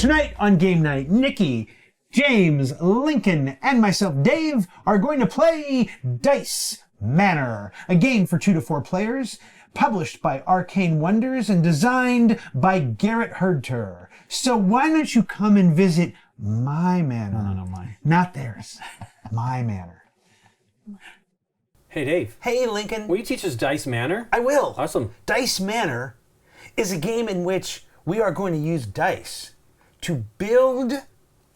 Tonight on Game Night, Nikki, James, Lincoln, and myself, Dave, are going to play Dice Manor, a game for 2 to 4 players, published by Arcane Wonders and designed by Garrett Herdter. So why don't you come and visit my manor? No, mine. Not theirs. My manor. Hey, Dave. Hey, Lincoln. Will you teach us Dice Manor? I will. Awesome. Dice Manor is a game in which we are going to use dice to build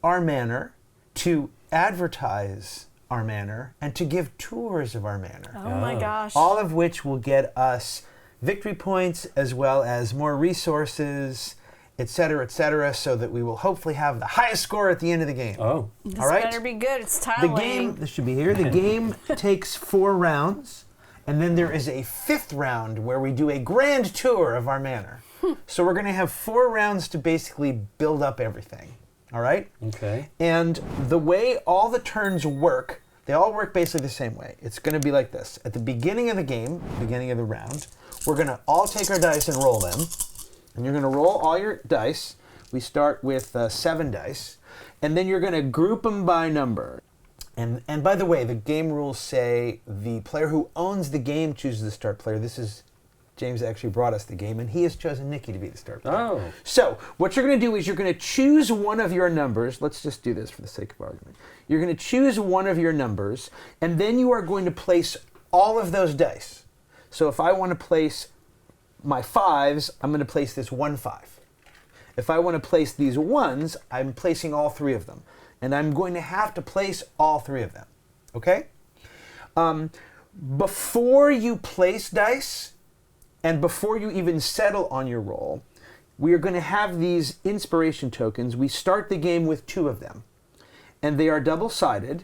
our manor, to advertise our manor, and to give tours of our manor. Oh my gosh. All of which will get us victory points as well as more resources, etc., so that we will hopefully have the highest score at the end of the game. Oh. This all right? better be good. It's time The game, this should be here, the game takes 4 rounds, and then there is a 5th round where we do a grand tour of our manor. So we're going to have 4 rounds to basically build up everything. All right? Okay. And the way all the turns work, they all work basically the same way. It's going to be like this. At the beginning of the game, beginning of the round, we're going to all take our dice and roll them. And you're going to roll all your dice. We start with 7 dice. And then you're going to group them by number. And by the way, the game rules say the player who owns the game chooses the start player. This is, James actually brought us the game, and he has chosen Nikki to be the start player. Oh. So what you're going to do is you're going to choose one of your numbers. Let's just do this for the sake of argument. You're going to choose one of your numbers, and then you are going to place all of those dice. So if I want to place my 5s, I'm going to place this 1 5. If I want to place these 1s, I'm placing all 3 of them. And I'm going to have to place all 3 of them. Okay? Before you place dice, and before you even settle on your roll, we are going to have these inspiration tokens. We start the game with 2 of them. And they are double-sided,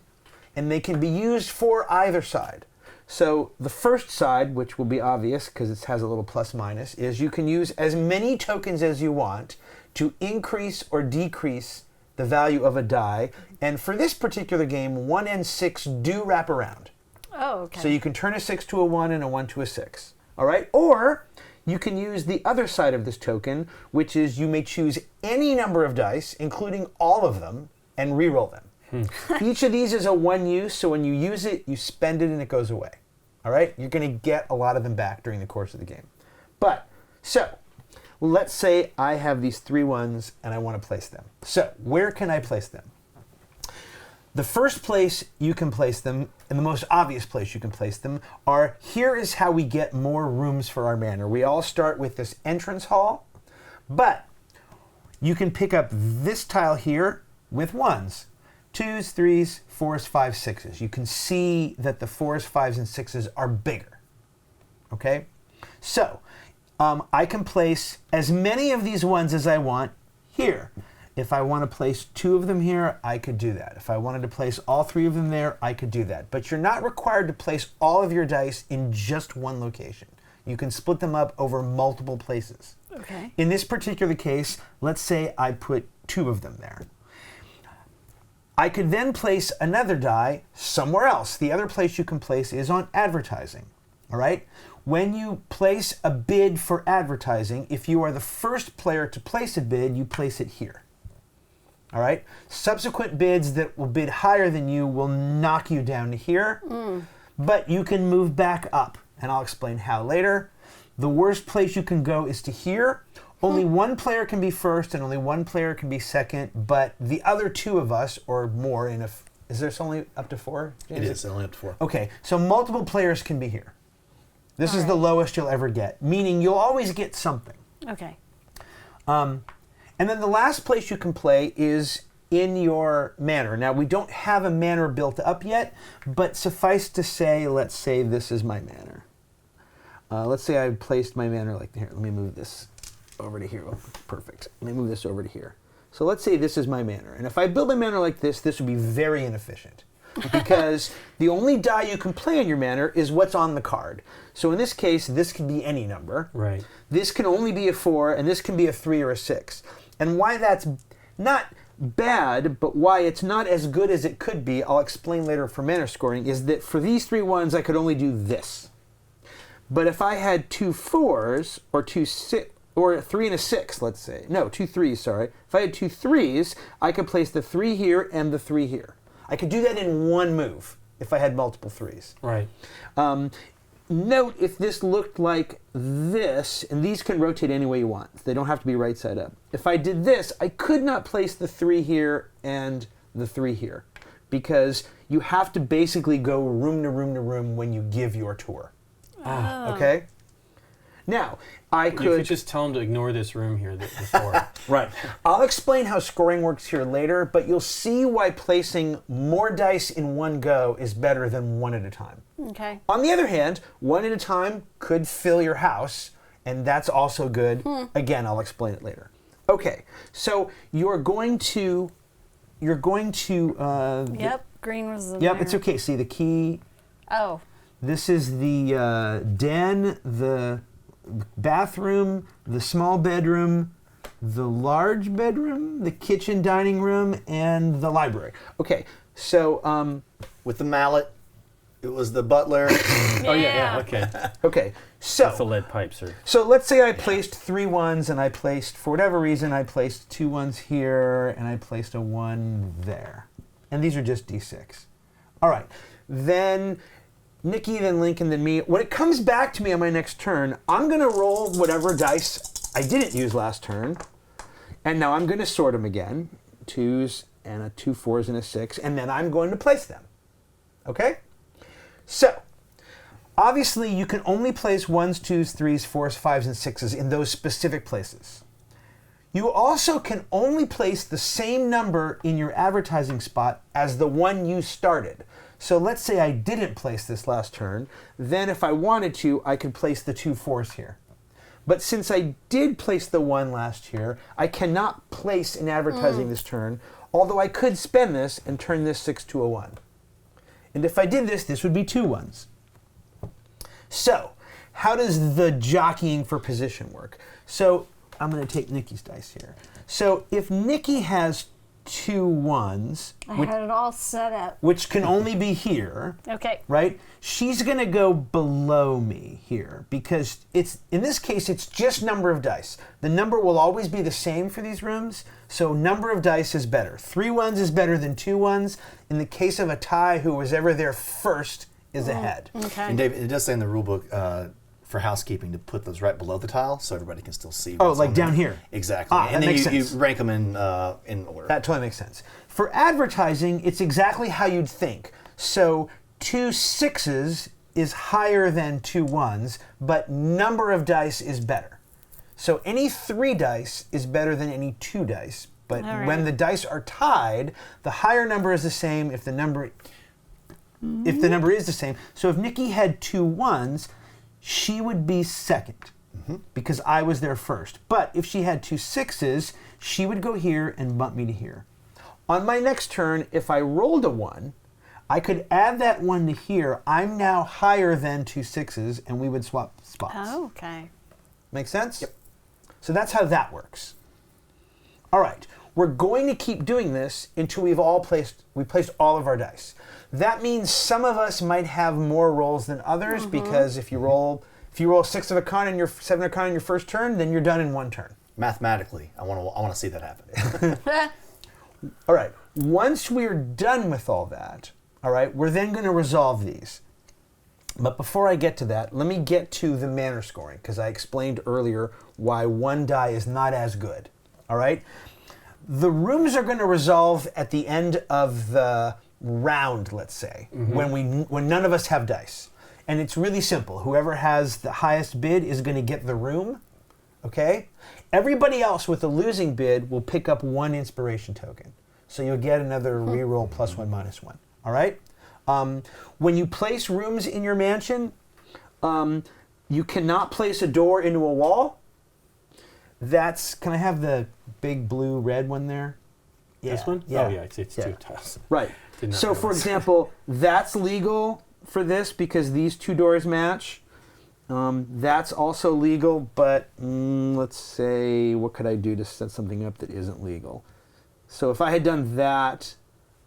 and they can be used for either side. So the first side, which will be obvious because it has a little plus minus, is you can use as many tokens as you want to increase or decrease the value of a die. And for this particular game, 1 and 6 do wrap around. Oh, okay. So you can turn a 6 to a 1 and a 1 to a 6. All right? Or you can use the other side of this token, which is you may choose any number of dice, including all of them, and re-roll them. Each of these is a 1 use, so when you use it, you spend it and it goes away. All right? You're going to get a lot of them back during the course of the game. But, so, let's say I have these 3 1s and I want to place them. So, where can I place them? The first place you can place them, and the most obvious place you can place them, are here is how we get more rooms for our manor. We all start with this entrance hall, but you can pick up this tile here with 1s. 2s, 3s, 4s, 5s, 6s. You can see that the 4s, 5s, and 6s are bigger. Okay? So, I can place as many of these 1s as I want here. If I want to place 2 of them here, I could do that. If I wanted to place all 3 of them there, I could do that. But you're not required to place all of your dice in just one location. You can split them up over multiple places. Okay. In this particular case, let's say I put 2 of them there. I could then place another die somewhere else. The other place you can place is on advertising. All right? When you place a bid for advertising, if you are the first player to place a bid, you place it here. All right? Subsequent bids that will bid higher than you will knock you down to here, but you can move back up, and I'll explain how later. The worst place you can go is to here. Only 1 player can be first and only 1 player can be second, but the other 2 of us, or more, is there only up to 4? James? It is only up to 4. Okay, so multiple players can be here. This is the lowest you'll ever get, meaning you'll always get something. Okay. And then the last place you can play is in your manor. Now, we don't have a manor built up yet, but suffice to say, let's say this is my manor. Let's say I placed my manor like here. Let me move this over to here. Oh, perfect. Let me move this over to here. So let's say this is my manor. And if I build a manor like this would be very inefficient. Because the only die you can play in your manor is what's on the card. So in this case, this can be any number. Right. This can only be a 4, and this can be a 3 or a 6. And why that's not bad, but why it's not as good as it could be, I'll explain later for manor scoring, is that for these 3 1s, I could only do this. But if I had 2 4s or 2 6, or a 3 and a 6, let's say. No, 2 3s, sorry. If I had 2 3s, I could place the 3 here and the 3 here. I could do that in one move if I had multiple 3s. Right. Note if this looked like this, and these can rotate any way you want. They don't have to be right side up. If I did this, I could not place the 3 here and the 3 here, because you have to basically go room to room to room when you give your tour. Okay? Now, I You could could just tell them to ignore this room here before. Right. I'll explain how scoring works here later, but you'll see why placing more dice in one go is better than one at a time. Okay. On the other hand, one at a time could fill your house, and that's also good. Again, I'll explain it later. Okay, so you're going to. Yep. Green was the Yep, winner. it's okay. See the key. Oh. This is the den, the bathroom, the small bedroom, the large bedroom, the kitchen, dining room, and the library. Okay, so With the mallet, it was the butler. Oh, yeah, okay. okay, so That's the lead pipes. So let's say I placed 3 1s, and I placed, for whatever reason, I placed 2 1s here, and I placed a 1 there. And these are just D6. All right. Then Nikki, then Lincoln, then me. When it comes back to me on my next turn, I'm going to roll whatever dice I didn't use last turn. And now I'm going to sort them again. 2s and a 2 4s and a 6. And then I'm going to place them. Okay? So, obviously, you can only place 1s, 2s, 3s, 4s, 5s, and 6s in those specific places. You also can only place the same number in your advertising spot as the one you started. So let's say I didn't place this last turn, then if I wanted to, I could place the 2 4s here. But since I did place the 1 last year, I cannot place in advertising this turn, although I could spend this and turn this 6 to a 1. And if I did this, this would be 2 1s. So, how does the jockeying for position work? So, I'm going to take Nikki's dice here. So, if Nikki has 2 1s, I had it all set up. which can only be here, Okay. right? She's going to go below me here because it's, in this case, it's just number of dice. The number will always be the same for these rooms, so number of dice is better. 3 1s is better than 2 1s. In the case of a tie, who was ever there first is ahead. Okay. And Dave, it does say in the rule book for housekeeping to put those right below the tile so everybody can still see. Oh, what's like on down there. here. Exactly. Ah, and that then makes you sense. rank them in order. That totally makes sense. For advertising, it's exactly how you'd think. So 2 6s is higher than 2 1s, but number of dice is better. So any 3 dice is better than any 2 dice. But All right. when the dice are tied, the higher number is the same if the number is the same. So if Nikki had 2 1s, she would be second because I was there first. But if she had 2 6s, she would go here and bump me to here. On my next turn, if I rolled a 1, I could add that 1 to here. I'm now higher than 2 6s, and we would swap spots. Oh, okay. Make sense? Yep. So that's how that works. All right, we're going to keep doing this until we placed all of our dice. That means some of us might have more rolls than others because if you roll 6 of a con and 7 of a con in your first turn, then you're done in 1 turn. Mathematically, I want to see that happen. All right, once we're done with all that, all right, we're then going to resolve these. But before I get to that, let me get to the manor scoring because I explained earlier why 1 die is not as good. All right? The rooms are going to resolve at the end of the round, let's say, when none of us have dice. And it's really simple. Whoever has the highest bid is going to get the room. Okay? Everybody else with the losing bid will pick up 1 inspiration token. So you'll get another reroll +1 -1. All right? When you place rooms in your mansion, you cannot place a door into a wall. Can I have the big blue red one there? This one? Yeah. Oh, yeah, it's 2 tiles. Right. Did not So, for realize. example, that's legal for this because these 2 doors match. That's also legal, but let's say, what could I do to set something up that isn't legal? So if I had done that,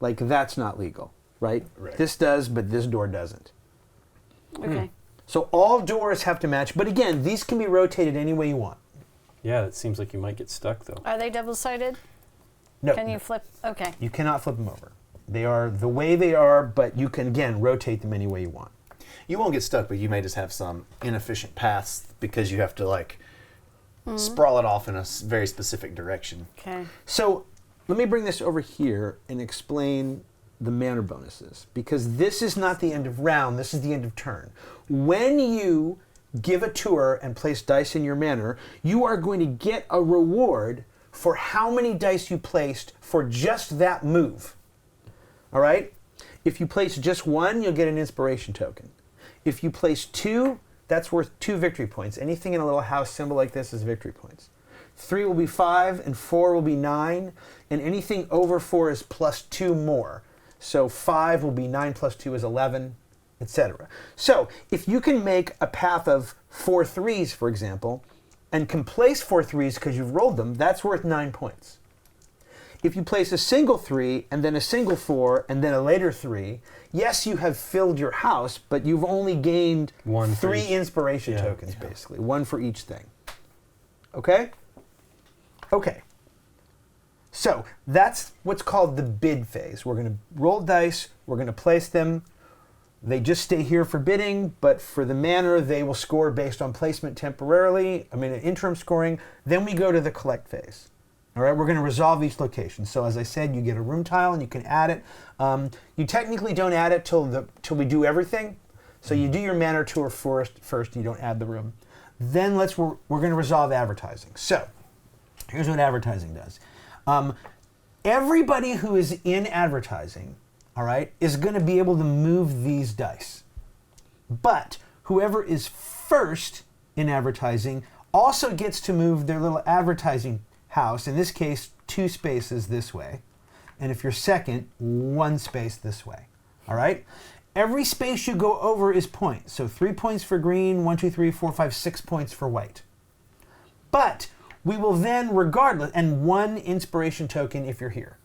that's not legal, right? Right. This does, but this door doesn't. Okay. So all doors have to match, but again, these can be rotated any way you want. Yeah, it seems like you might get stuck though. Are they double-sided? No, Can you flip? Okay. you cannot flip them over. They are the way they are, but you can, again, rotate them any way you want. You won't get stuck, but you may just have some inefficient paths because you have to like sprawl it off in a very specific direction. Okay. So let me bring this over here and explain the manor bonuses, because this is not the end of round, this is the end of turn. When you give a tour and place dice in your manor, you are going to get a reward for how many dice you placed for just that move. All right? If you place just one, you'll get an inspiration token. If you place two, that's worth 2 victory points. Anything in a little house symbol like this is victory points. 3 will be 5, and 4 will be 9, and anything over 4 is plus 2 more. So 5 will be 9 plus 2 is 11, etc. So if you can make a path of 4 3s, for example, and can place 4 3s because you've rolled them, that's worth 9 points. If you place a single 3 and then a single 4 and then a later 3, yes, you have filled your house, but you've only gained One for 3 each. inspiration tokens, basically. 1 for each thing. Okay? Okay. So that's what's called the bid phase. We're going to roll dice, we're going to place them. They just stay here for bidding, but for the manor, they will score based on placement temporarily. Interim scoring. Then we go to the collect phase. All right, we're going to resolve each location. So as I said, you get a room tile and you can add it. You technically don't add it till we do everything. So you do your manor tour first. You don't add the room. Then we're going to resolve advertising. So here's what advertising does. Everybody who is in advertising, all right, is going to be able to move these dice. But whoever is first in advertising also gets to move their little advertising house, in this case, 2 spaces this way. And if you're second, 1 space this way. All right? Every space you go over is points. So 3 points for green, 1, 2, 3, 4, 5, 6 points for white. But we will then, regardless, and 1 inspiration token if you're here.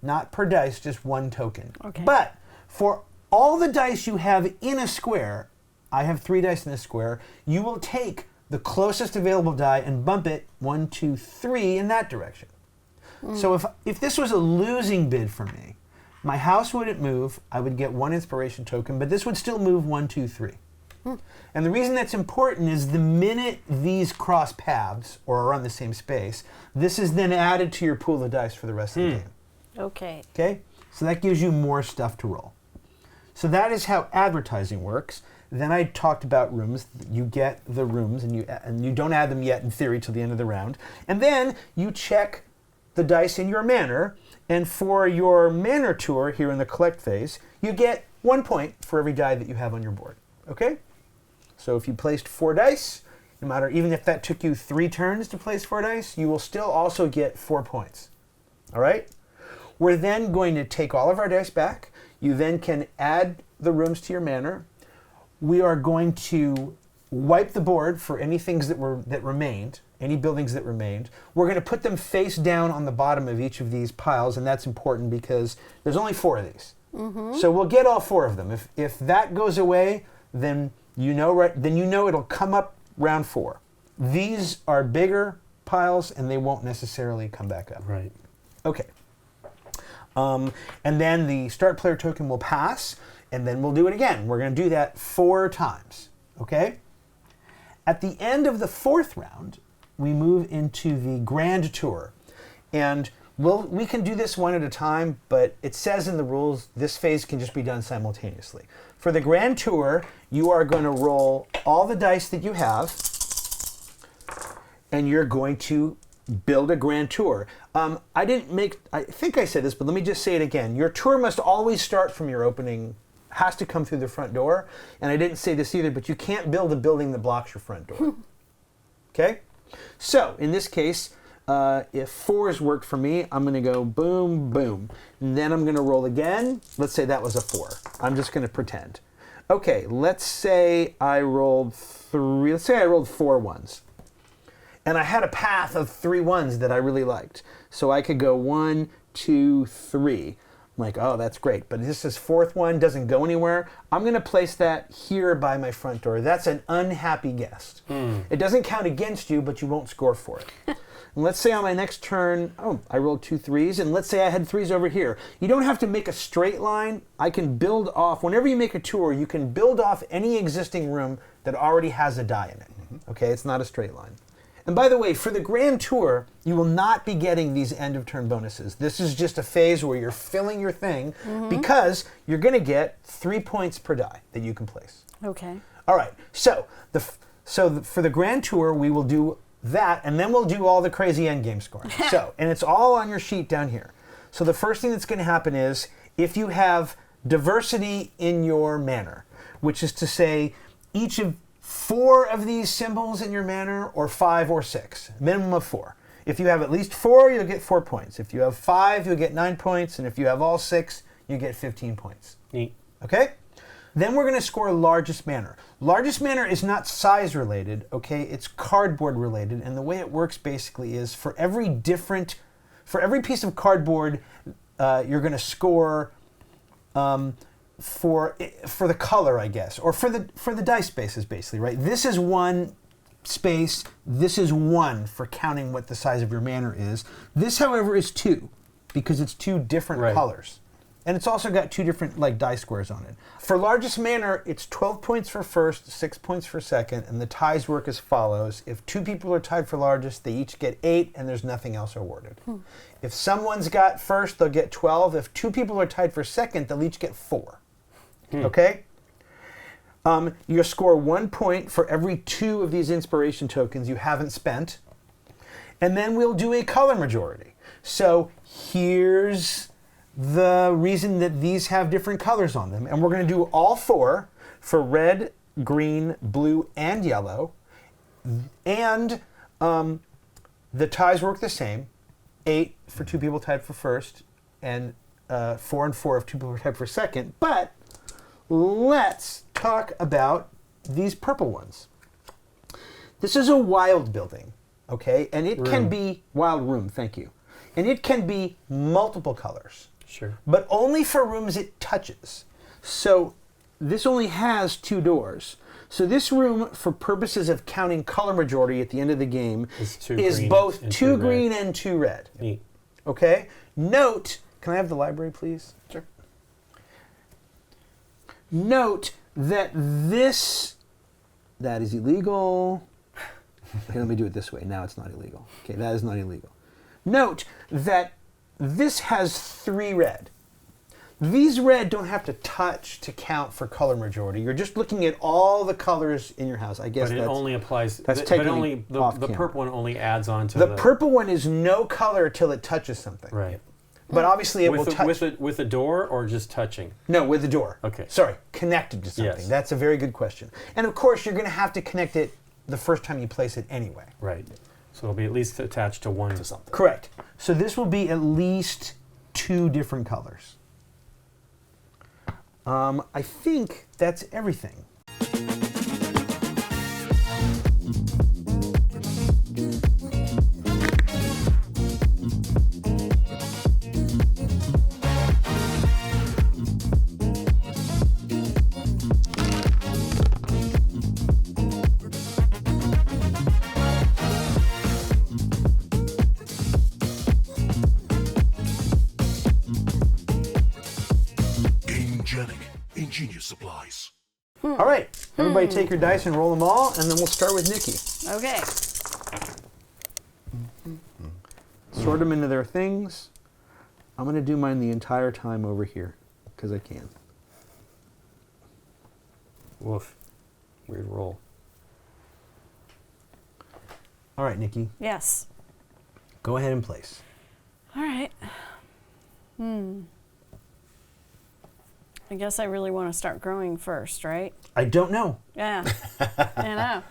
Not per dice, just 1 token. Okay. But for all the dice you have in a square, I have 3 dice in a square, you will take the closest available die and bump it 1, 2, 3 in that direction. So if this was a losing bid for me, my house wouldn't move, I would get 1 inspiration token, but this would still move 1, 2, 3. And the reason that's important is the minute these cross paths or are on the same space, this is then added to your pool of dice for the rest of the game. Okay. Okay? So that gives you more stuff to roll. So that is how advertising works. Then I talked about rooms. You get the rooms, and you don't add them yet in theory till the end of the round. And then you check the dice in your manor, and for your manor tour here in the collect phase, you get 1 point for every die that you have on your board. Okay? So if you placed 4 dice, no matter, even if that took you 3 turns to place 4 dice, you will still also get 4 points. All right? We're then going to take all of our dice back. You then can add the rooms to your manor. We are going to wipe the board for any things that remained, any buildings that remained. We're going to put them face down on the bottom of each of these piles, and that's important because there's only 4 of these. So we'll get all 4 of them. If that goes away, then you know it'll come up round 4. These are bigger piles, and they won't necessarily come back up. Right. Okay. And then the start player token will pass, and then we'll do it again. We're going to do that 4 times. Okay? At the end of the 4th round, we move into the grand tour. And we can do this one at a time, but it says in the rules this phase can just be done simultaneously. For the grand tour, you are going to roll all the dice that you have, and you're going to build a grand tour. I think I said this, but let me just say it again. Your tour must always start from your opening, has to come through the front door. And I didn't say this either, but you can't build a building that blocks your front door. Okay? So, in this case, if 4s worked for me, I'm going to go boom, boom. And then I'm going to roll again. Let's say that was a 4. I'm just going to pretend. Okay, let's say I rolled 4 1s. And I had a path of 3 1s that I really liked. So I could go 1, 2, 3. I'm like, oh, that's great. But this is fourth one, doesn't go anywhere. I'm going to place that here by my front door. That's an unhappy guest. It doesn't count against you, but you won't score for it. And let's say on my next turn, I rolled 2 3s, and let's say I had 3s over here. You don't have to make a straight line. I can build off, whenever you make a tour, you can build off any existing room that already has a die in it. Okay, it's not a straight line. And by the way, for the Grand Tour, you will not be getting these end of turn bonuses. This is just a phase where you're filling your thing because you're going to get 3 points per die that you can place. Okay. All right, so for the Grand Tour, we will do that, and then we'll do all the crazy endgame scoring. And it's all on your sheet down here. So the first thing that's going to happen is if you have diversity in your manor, which is to say each of 4 of these symbols in your manor, or 5 or 6, minimum of 4. If you have at least 4, you'll get 4 points. If you have 5, you'll get 9 points, and if you have all 6, you get 15 points. Neat. Okay? Then we're going to score largest manor. Largest manor is not size related, okay? It's cardboard related, and the way it works basically is for every piece of cardboard, you're going to score for the color, I guess, or for the dice spaces, basically, right? This is 1 space. This is 1 for counting what the size of your manor is. This, however, is 2 because it's 2 different colors. And it's also got 2 different die squares on it. For largest manor, it's 12 points for first, 6 points for second, and the ties work as follows. If 2 people are tied for largest, they each get 8, and there's nothing else awarded. If someone's got first, they'll get 12. If 2 people are tied for second, they'll each get 4. Okay? You'll score 1 point for every 2 of these inspiration tokens you haven't spent. And then we'll do a color majority. So here's the reason that these have different colors on them. And we're going to do all 4 for red, green, blue, and yellow. And the ties work the same. 8 for 2 people tied for first, and 4 and 4 if 2 people are tied for second. But let's talk about these purple ones. This is a wild building, okay? And it can be wild room, thank you. And it can be multiple colors. Sure. But only for rooms it touches. So this only has 2 doors. So this room, for purposes of counting color majority at the end of the game, is both 2 green and 2 red. Neat. Okay? Note, can I have the library, please? Sure. Note that that is illegal. Okay, let me do it this way. Now it's not illegal. Okay, that is not illegal. Note that this has 3 red. These red don't have to touch to count for color majority. You're just looking at all the colors in your house. I guess but it only applies. That's but only the purple one only adds on to the purple one is no color till it touches something. Right. But obviously it will touch with a door or just touching. No, with the door. Okay. Sorry, connected to something. Yes. That's a very good question. And of course, you're going to have to connect it the first time you place it anyway. Right. So it'll be at least attached to one to something. Correct. So this will be at least 2 different colors. I think that's everything. Gamegenic, ingenious supplies. All right, everybody take your dice and roll them all, and then we'll start with Nikki. Okay. Sort them into their things. I'm going to do mine the entire time over here, because I can. Woof. Weird roll. All right, Nikki, Yes. go ahead and place. All right. I guess I really want to start growing first, right? I don't know. Yeah. I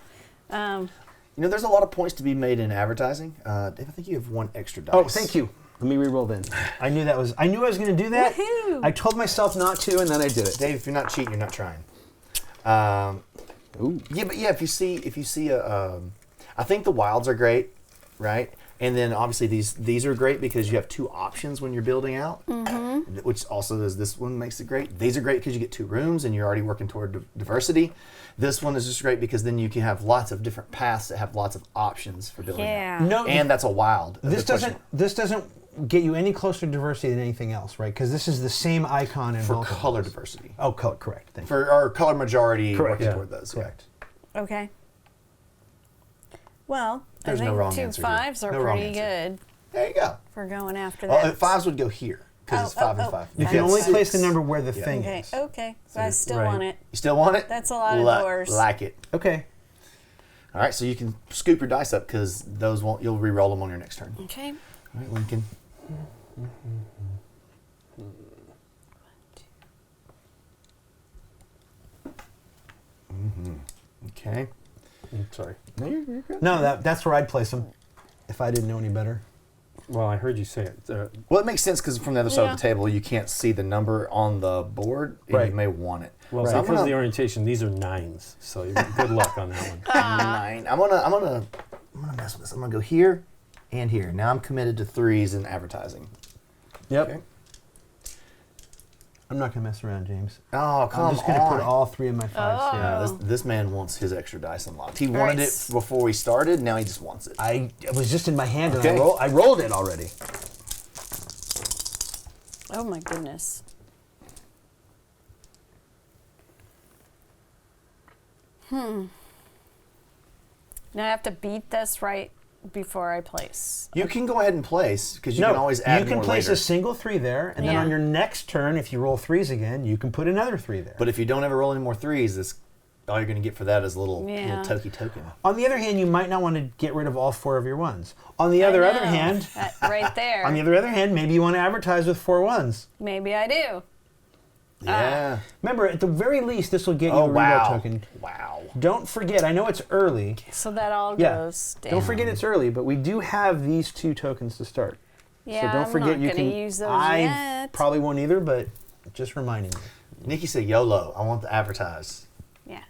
know. You know, there's a lot of points to be made in advertising. Dave, I think you have 1 extra dice. Oh, thank you. Let me re-roll then. I knew I was going to do that. Woohoo! I told myself not to, and then I did it. Dave, if you're not cheating, you're not trying. Ooh. Yeah, but yeah, if you see I think the wilds are great, right? And then obviously these are great because you have 2 options when you're building out, which also is this one makes it great. These are great because you get 2 rooms and you're already working toward diversity. This one is just great because then you can have lots of different paths that have lots of options for building Yeah. out. No, And that's a wild. this the question doesn't get you any closer to diversity than anything else, right? Because this is the same icon in for both of color those. diversity. Oh, color, correct. Thank you. For our color majority, Correct. working Yeah. toward those. Correct. Okay. Well, There's I no think wrong 2 answer here. 5s are No wrong pretty good There you go. for going after Well, that. 5s would go here because it's 5 and 5. You can That's only place the 6. number where the Yeah. thing Okay, is. okay. So I still right. want it. You still want it? That's a lot of doors. Like it. Okay. All right, so you can scoop your dice up because those won't. You'll re-roll them on your next turn. Okay. All right, Lincoln. Okay. Sorry. No, you're good. No, that's where I'd place them if I didn't know any better. Well, I heard you say it. Well, it makes sense because from the other side Yeah. of the table, you can't see the number on the board, and Right. you may want it. Well, So I'm because of the gonna, orientation, these are 9s. So good luck on that one. 9. I'm gonna mess with this. I'm gonna go here and here. Now I'm committed to 3s in advertising. Yep. Okay. I'm not going to mess around, James. Oh, come on. I'm just going to put all 3 of my 5s Oh. here. Yeah, this man wants his extra dice unlocked. He wanted Right. it before we started. Now he just wants it. It was just in my hand Okay. and I rolled it already. Oh my goodness. Now I have to beat this right before I place. You can go ahead and place because you can always add you can more place later. a single 3 there, and then Yeah. on your next turn, if you roll 3s again, you can put another 3 there. But if you don't ever roll any more 3s, all you're going to get for that is a little Yeah. tokey token. On the other hand, you might not want to get rid of all 4 of your 1s. On the I other know. hand, That right there. on the other hand, maybe you want to advertise with 4 1s. Maybe I do. Yeah. Remember, at the very least, this will get you Oh, a reroll wow. token. Wow. Don't forget, I know it's early. So that all Yeah. goes down. Don't forget it's early, but we do have these 2 tokens to start. Yeah, so don't I'm forget not you gonna can. use those I yet. probably won't either, but just reminding you. Nikki said YOLO. I want to advertise. Yeah.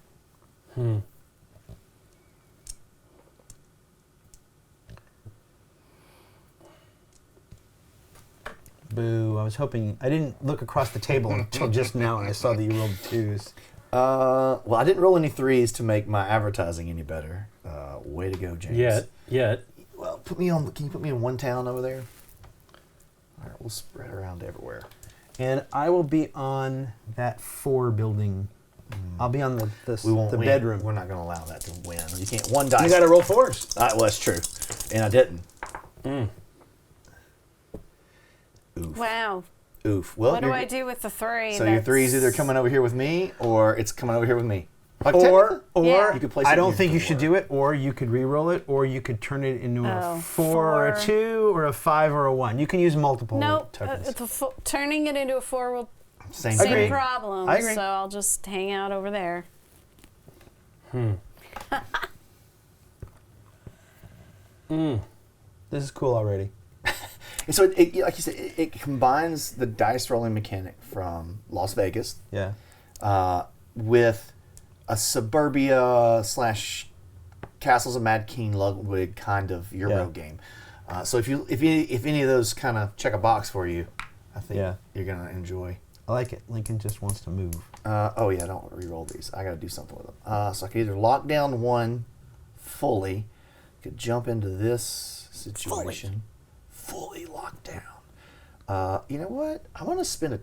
Boo! I was hoping I didn't look across the table until just now, and I saw that you rolled 2s. Well, I didn't roll any 3s to make my advertising any better. Way to go, James. Yet. Well, can you put me in one town over there? All right, we'll spread around everywhere. And I will be on that 4 building. I'll be on the We won't the win. bedroom. We're not going to allow that to win. You can't. One dice. You got to roll 4s. Well, that's true. And I didn't. Oof. Wow. Oof. Well, What do you're- I do with the 3? So your 3's either coming over here with me or it's coming over here with me. Like, Or Yeah. you could place it I in don't your think you should door. do it, or you could re-roll it, or you could turn it into a Oh, 4 or a 4. 2 or a 5 or a 1. You can use multiple Nope. tokens. Turning it into a 4 will Same Agreed. same thing. problem. I agree. So I'll just hang out over there. This is cool already. And so, like you said, it combines the dice rolling mechanic from Las Vegas Yeah. with a suburbia / Castles of Mad King Ludwig kind of Euro Yeah. game. So if any of those kind of check a box for you, I think Yeah. you're gonna enjoy. I like it. Lincoln just wants to move. Oh yeah, don't re-roll these. I gotta do something with them. So I could either lock down one fully, could jump into this situation, fully locked down. You know what? I want to spend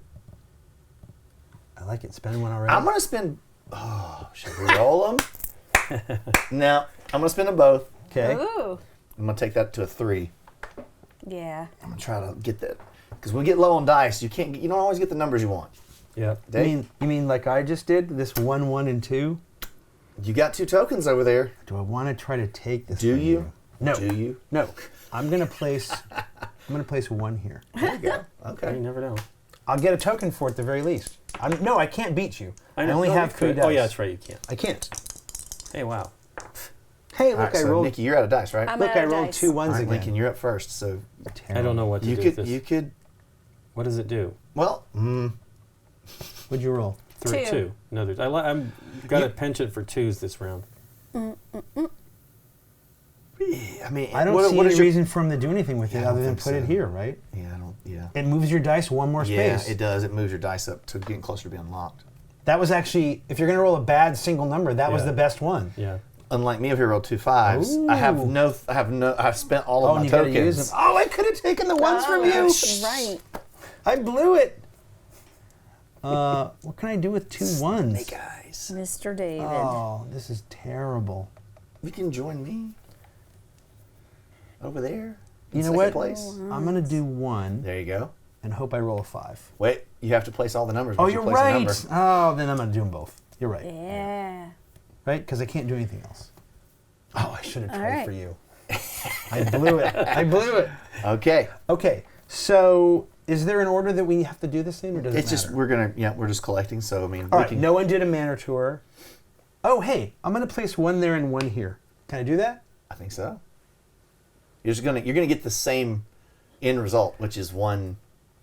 I like it. Spend one already. I'm gonna spend. Oh, should we roll them? No, I'm gonna spend them both. Okay. Ooh. I'm gonna take that to a 3. Yeah. I'm gonna try to get that because when we get low on dice, you don't always get the numbers you want. Yep. You mean like I just did? This 1, 1, and 2? You got 2 tokens over there. Do I want to try to take this? Do from you? No. Do you? No. I'm gonna place 1 here. There you go. You Okay. never know. I'll get a token for it at the very least. No, I can't beat you. I know. only No, have you 3 could. dice. Oh yeah, that's right. You can't. I can't. Hey, wow. Hey, All look, right, I so rolled. Nikki, you're out of dice, right? I'm Look, out I of rolled dice. 2 All 1s right, again. Lincoln, you're up first. So I don't know what to you do could with this. you could What does it do? well. What'd you roll? 3, 2. 2. No, I'm got a penchant for 2s this round. I mean, I don't what see is any your- reason for him to do anything with it Yeah, I other don't than think put it so. here, right? Yeah, I don't. Yeah. It moves your dice one more Yeah, space. it does. It moves your dice up to getting closer to being locked. That was actually, if you're going to roll a bad single number, that was Yeah. the best one. Yeah. Unlike me, if you roll 2 5s, I've spent all of Oh, my and you got to tokens. use them. Oh, I could have taken the ones from you. Right. I blew it. What can I do with 2 1s? Hey guys, Mr. David. Oh, this is terrible. you can join me over there. You in know second what? Place. I'm going to do 1 There you go. and hope I roll a 5. Wait, you have to place all the numbers. Oh, once you you're place a right. number. Oh, then I'm going to do them both. You're right. Yeah. Right? Because I can't do anything else. Oh, I should have tried right. for you. I blew it. I blew it. Okay. Okay, so is there an order that we have to do this in, or does It's it just matter? we're just collecting. So I mean, All we right, can- no one did a Manor tour. Oh, hey, I'm going to place 1 there and 1 here. Can I do that? I think so. You're gonna get the same end result, which is 1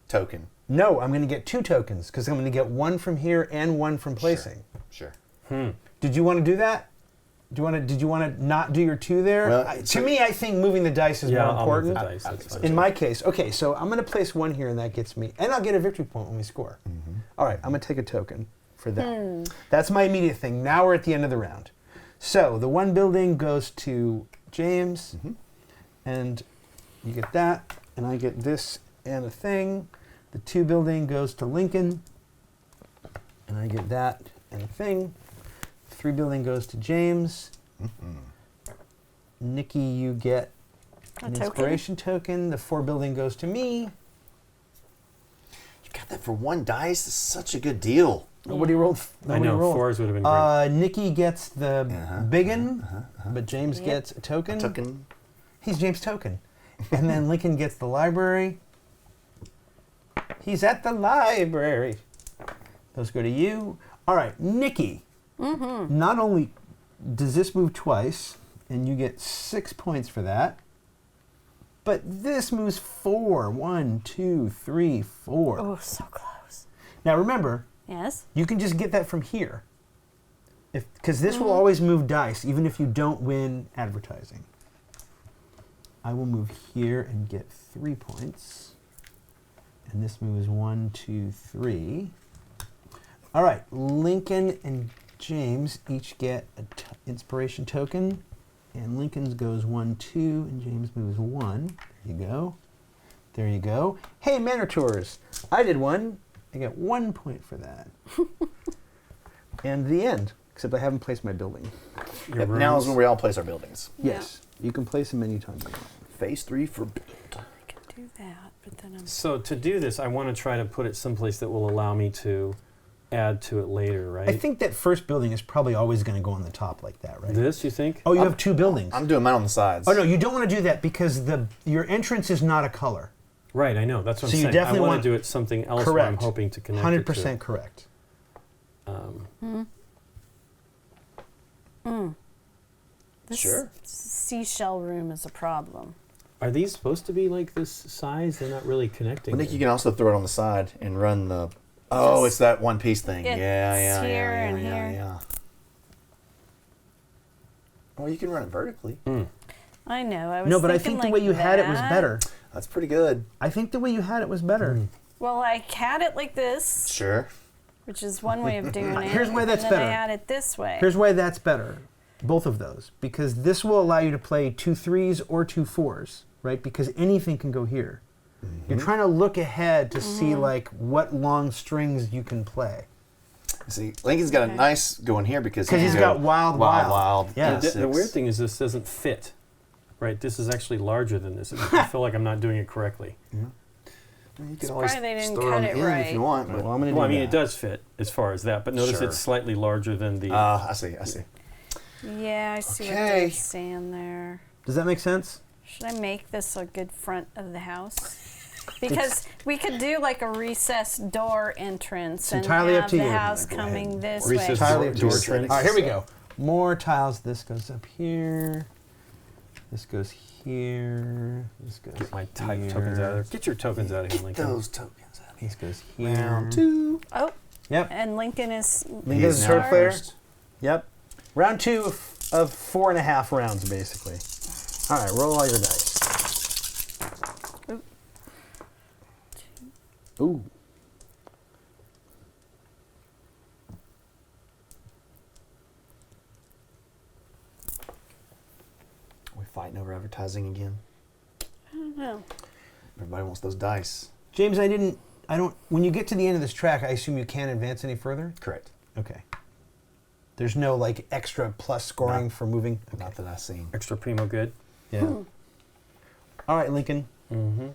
token. No, I'm going to get 2 tokens because I'm going to get 1 from here and 1 from placing. Sure. Did you want to do that? Did you want to not do your 2 there? Well, To me, I think moving the dice is Yeah, more I'll important. move the dice. That's fine. In my case, okay, so I'm going to place 1 here, and that gets me, and I'll get a victory point when we score. All right, I'm going to take a token for that. That's my immediate thing. Now we're at the end of the round. So the 1 building goes to James, and you get that, and I get this and a thing. The 2 building goes to Lincoln, and I get that and a thing. 3 building goes to James. Nikki, you get A an token? inspiration token. The 4 building goes to me. You got that for 1 dice. It's such a good deal. Nobody rolled. I Nobody know, rolled. 4s would have been great. Nikki gets the biggin, but James Yep. gets a token. Token. He's James Token. And then Lincoln gets the library. He's at the library. Those go to you. All right, Nikki. Not only does this move twice, and you get 6 points for that, but this moves 4. 1, 2, 3, 4. Oh, so close. Now remember, Yes. you can just get that from here. Because this will always move dice, even if you don't win advertising. I will move here and get 3 points. And this moves 1, 2, 3. All right, Lincoln and James each get an inspiration token. And Lincoln's goes 1, 2, and James moves 1. There you go. There you go. Hey, Manor Tours. I did 1. I get 1 point for that. And the end. Except I haven't placed my building. Your Yep, now is rooms. when we all place our buildings. Yes. You can place them anytime you want. Phase 3 for build. I can do that, but then I'm. So to do this, I want to try to put it someplace that will allow me to add to it later, right? I think that first building is probably always going to go on the top like that, right? This, you think? Oh, you have 2 buildings. I'm doing mine on the sides. Oh, no, you don't want to do that because your entrance is not a color. Right, I know. That's what So I'm you saying. definitely I want want- to do it something else where I'm Correct. hoping to connect 100% it correct. to. This Sure. seashell room is a problem. Are these supposed to be like this size? They're not really connecting. Well, Nick, you there. can also throw it on the side and run the. Oh, Just- it's that one piece thing. It's Yeah. here and Yeah. Well, you can run it vertically. I know. I was No, but I thinking think the like way you had it was that. better. That's pretty good. I think the way you had it was better. Well, I had it like this, Sure. which is one way of doing it. Here's why that's and then better. I had it this way. Here's why that's better. Both of those. Because this will allow you to play 2 3s or 2 4s, right? Because anything can go here. You're trying to look ahead to see like what long strings you can play. See, Lincoln's got a Okay. nice going here because Because he's got wild. Yeah. The weird thing is this doesn't fit. Right, this is actually larger than this. I feel like I'm not doing it correctly. You can It's always probably they didn't store cut on it the end if right. you want. But, Well, I'm going to do Well, I mean, that. it does fit as far as that, but notice Sure. it's slightly larger than the. I see. Yeah, I see what Okay. they're saying there. Does that make sense? Should I make this a good front of the house? Because we could do like a recessed door entrance and entirely have up to the you. house Go ahead. coming this Recessed way. Entirely door- up to door you. trends. All right, here we go. More tiles. This goes up here. This goes here. This goes Get my type here. tokens out of there. Get your tokens out of here, Lincoln. Those tokens out of here. This goes here. Round 2. Oh, Yep. and Lincoln is. Lincoln's He's third now player. first. Yep. Round 2 of 4.5 rounds, basically. All right, roll all your dice. Ooh. We're fighting over advertising again. I don't know. Everybody wants those dice. James, when you get to the end of this track, I assume you can't advance any further? Correct. Okay. There's no like extra plus scoring No. for moving? Okay. Not that I've seen. Extra primo good. Yeah. All right, Lincoln. Mm-hmm.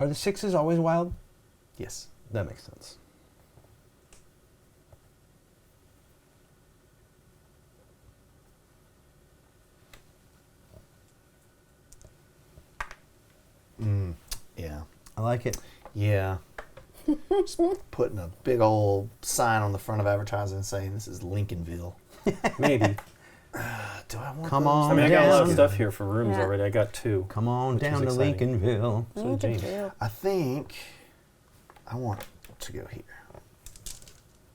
Are the 6s always wild? Yes. That makes sense. Yeah. I like it. Yeah. Just putting a big old sign on the front of advertising saying this is Lincolnville. Maybe. Do I want Come those? on. I mean, I got a lot of down. stuff here for rooms Yeah. already. I got 2. Come on Which is down to exciting. Lincolnville. So James. I think I want to go here.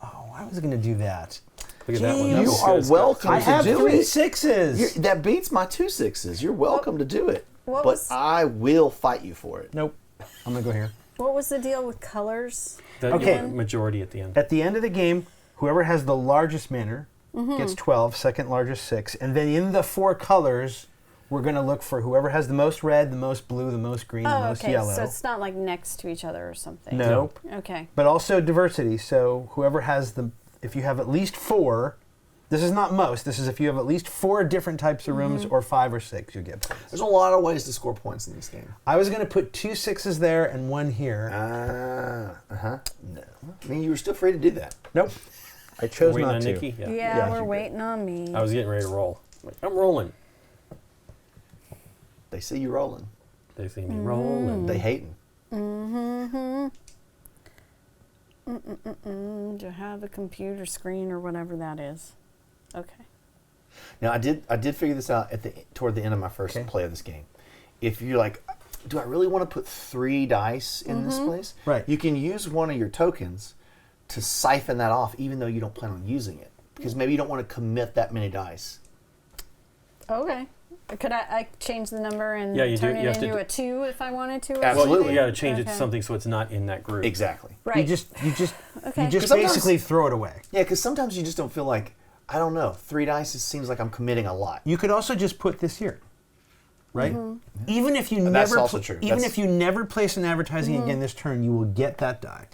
Oh, I was going to do that. Look at that one. James, That You was are good. It's got welcome I to have do 3 it. 6s. That beats my 2 6s. You're welcome to do it. What But was- I will fight you for it. Nope. I'm going to go here. What was the deal with colors? The Okay. majority at the end. At the end of the game, whoever has the largest manor Mm-hmm. gets 12, second largest 6. And then in the 4 colors, we're going to look for whoever has the most red, the most blue, the most green, the Oh, most okay. yellow. So it's not like next to each other or something. Nope. Okay. But also diversity. So whoever has if you have at least 4, this is not most, this is if you have at least 4 different types of rooms or 5 or 6, you get points. There's a lot of ways to score points in this game. I was going to put 2 6s there and 1 here. No. I mean, you were still free to do that. Nope. I chose Waiting not on to. Nikki? Yeah. Yeah, Yeah, we're you're waiting on me. I was getting ready to roll. Like, I'm rolling. They see you rolling. They see me rolling. They hating. To have a computer screen or whatever that is. Okay. Now, I did figure this out toward the end of my first play of this game. If you're like, do I really want to put 3 dice in this place? Right. You can use one of your tokens to siphon that off, even though you don't plan on using it, because maybe you don't want to commit that many dice. Okay. Could I change the number and Yeah, you do. turn You it have to into do- a 2 if I wanted to? Or Absolutely. Well, something? you got to change it to Okay. something so it's not in that group. Exactly. Right. You just Okay. you just Sometimes- basically throw it away. Yeah, because sometimes you just don't feel like, I don't know, 3 dice, it seems like I'm committing a lot. You could also just put this here. Right? Even if you That's never also true. even That's- if you never place an advertising again this turn, you will get that die.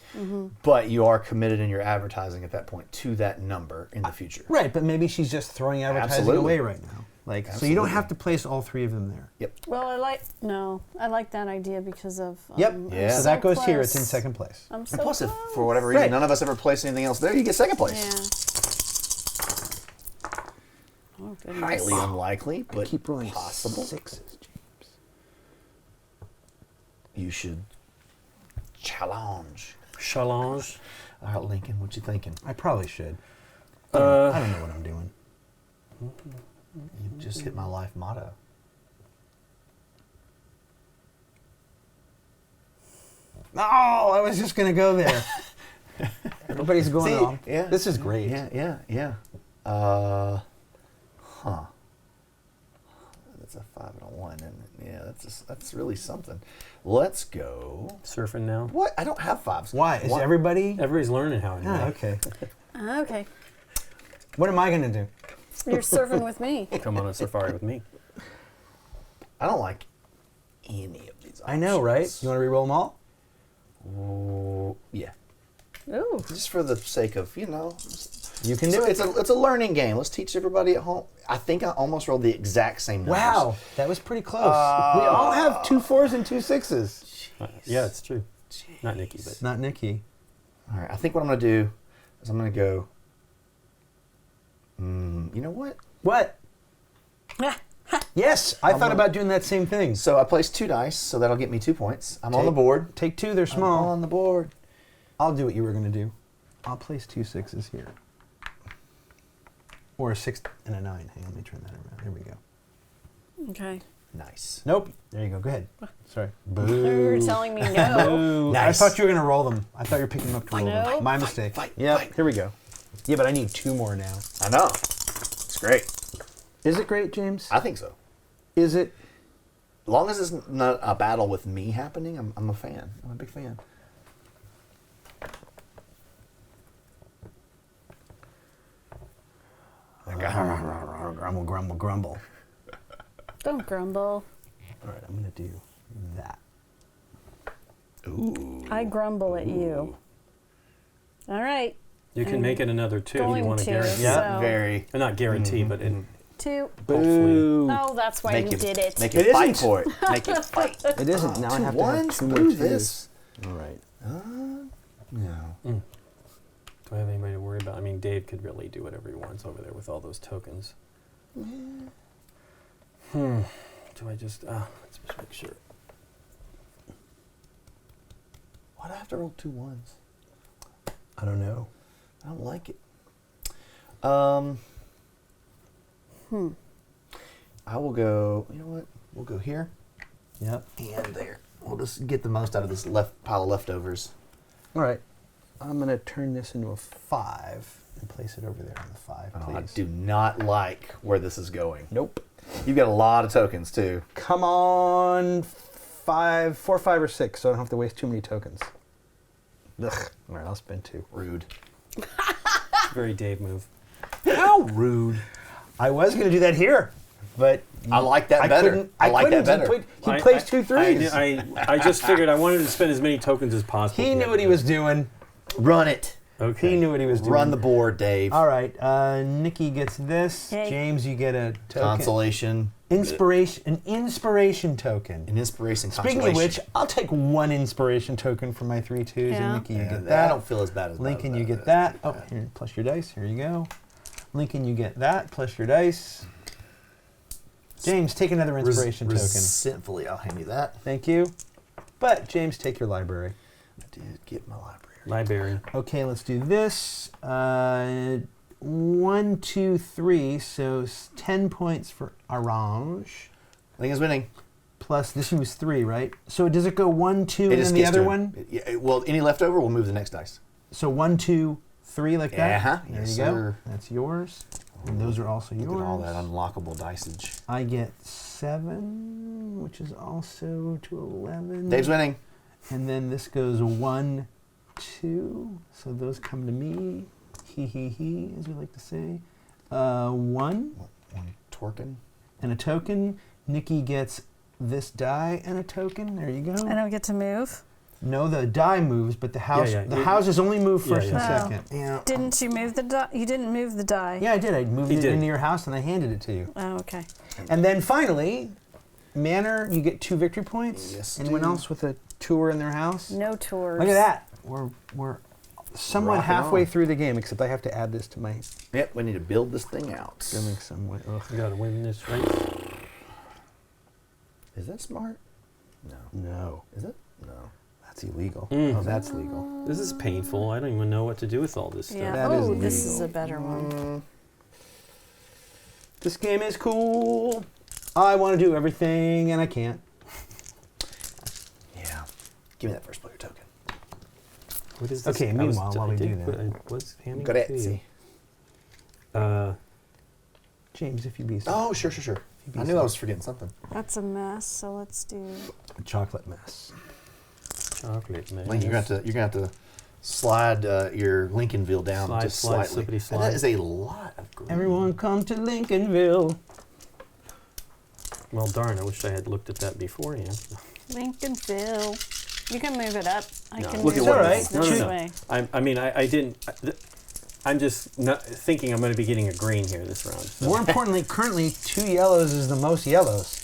But you are committed in your advertising at that point to that number in the future. Right, but maybe she's just throwing advertising Absolutely. away right now. Like so you don't Absolutely. have to place all 3 of them there. Yep. Well, I like that idea because of. Yep. Yeah. So that goes here. It's in close. second place. I'm so And plus, if close. for whatever reason Right. none of us ever place anything else there, you get second place. Yeah. Oh, goodness. Highly unlikely, but Keep rolling possible. 6s, James. You should challenge. Challenge. All right, Lincoln, what you thinking? I probably should. I don't Uh, know what I'm doing. You just hit my life motto. Oh, I was just gonna go there. Everybody's going See, on. yeah. This is great. Yeah. That's a 5 and a 1, and yeah, that's really something. Let's go. Surfing now. What? I don't have 5s. Why? Is What? everybody? Everybody's learning how. Ah, Anyway. okay. Okay. What am I gonna do? You're surfing with me. Come on a safari with me. I don't like any of these. I know, right? options. You want to re-roll them all? Ooh, yeah. Ooh. Just for the sake of, You can do it's it. a learning game. Let's teach everybody at home. I think I almost rolled the exact same numbers. Wow, that was pretty close. We all have 2 4s and 2 6s. Yeah, it's true. Not Nikki, but Not Nikki. All right. I think what I'm going to do is I'm going to go. You know what? What? Yes, I thought gonna- about doing that same thing. So I placed 2 dice, so that'll get me 2 points. I'm on the board. Take 2, they're I'm small. on the board. I'll do what you were going to do. I'll place 2 6s here. Or a 6 and a 9. Hang on, let me turn that around. There we go. Okay. Nice. Nope. There you go. Go ahead. Sorry. You're telling me no. I Nice. thought you were going to roll them. I thought you were picking them up to roll No. them. My mistake. fight, Yep. fight. Here we go. Yeah, but I need 2 more now. I know. It's great. Is it great, James? I think so. Is it? As long as it's not a battle with me happening, I'm a fan. I'm a big fan. Grumble, grumble, grumble. Don't grumble. All right, I'm going to do that. I grumble at you. All right. You can make it another 2 if you Going want to to, guarantee. Yeah, so- Very. Not guarantee, but in 2. hopefully. Boo. Oh, that's why you did it. Make It it fight isn't. for it. Make it fight. It isn't. Now I have to have Ones, 2 more screw 2s. this. All right. No. Do I have anybody to worry about? I mean, Dave could really do whatever he wants over there with all those tokens. Do I just... let's just make sure. Why'd I have to roll 2 ones? I don't know. I don't like it. I will go, you know what? We'll go here Yep. and there. We'll just get the most out of this pile of leftovers. All right. I'm going to turn this into a 5 and place it over there on the 5, Oh, please. I do not like where this is going. Nope. You've got a lot of tokens, too. Come on, 4, 5, or 6, so I don't have to waste too many tokens. Ugh. All right, I'll spend 2. Rude. Very Dave move. How rude. I was going to do that here, but I like that better. I like that better. He plays 2 3s. I just figured I wanted to spend as many tokens as possible. He knew what he was doing. Run it. Okay. He knew what he was doing. Run the board, Dave. All right, Nikki gets this. Yay. James, you get a token. Consolation. An inspiration token. An inspiration Speaking consolation. of which, I'll take 1 inspiration token for my 3 2s, Yeah. and Nikki, you Yeah, get I that. don't feel as bad as Lincoln, that. you get that. Oh, here, plus your dice. Here you go. Lincoln, you get that, plus your dice. James, take another inspiration token. Resentfully, I'll hand you that. Thank you. But, James, take your library. I did get my library. Library. Okay, let's do this. 1, 2, 3, so 10 points for Orange. Lincoln's winning. Plus, this one was 3, right? So does it go 1, 2, It and just then the gets other to him. one? Yeah, well, any leftover, we'll move the next dice. So 1, 2, 3 like that? Uh-huh. There Yes, you go. sir. That's yours. And those are also yours. Look at all that unlockable dicage. I get 7, which is also to 11. Dave's winning. And then this goes 1, 2. So those come to me. He, as we like to say. 1 One token. and a token. Nikki gets this die and a token. There you go. I don't get to move. No, the die moves, but the house yeah. the houses only move first Yeah, and yeah. second. Yeah. Didn't you move the die? You didn't move the die. Yeah, I did. I moved He it did. into your house and I handed it to you. Oh, okay. And then finally, Manor, you get 2 victory points. Yes, Anyone do. else with a tour in their house? No tours. Look at that. We're somewhat Rocking halfway on. through the game, except I have to add this to my Yep, we need to build this thing out. stomach some way. Ugh. You gotta win this race. Is that smart? No. No, Is it? No. that's illegal. Mm. Oh, that's legal. This is painful. I don't even know what to do with all this stuff. Yeah. That is Oh, this illegal. is a better one. This game is cool. I want to do everything and I can't. Yeah. Give me that first player token. What is this? Okay, I was- meanwhile, while I we did do put- that. I was handing it Got to it. you. James, if you be so. Oh, sure. I knew I was forgetting something. That's a mess. So let's do. A chocolate mess. Chocolate, man. Link, you're gonna have to slide your Lincolnville down Slide, just slide, slightly. slippity And that slide. is a lot of green. Everyone come to Lincolnville. Well, darn, I wish I had looked at that beforehand. Lincolnville. You can move it up. I No. can Look move at what it this- this No. way. I mean, I didn't. I'm just not thinking I'm going to be getting a green here this round. So. More importantly, currently 2 yellows is the most yellows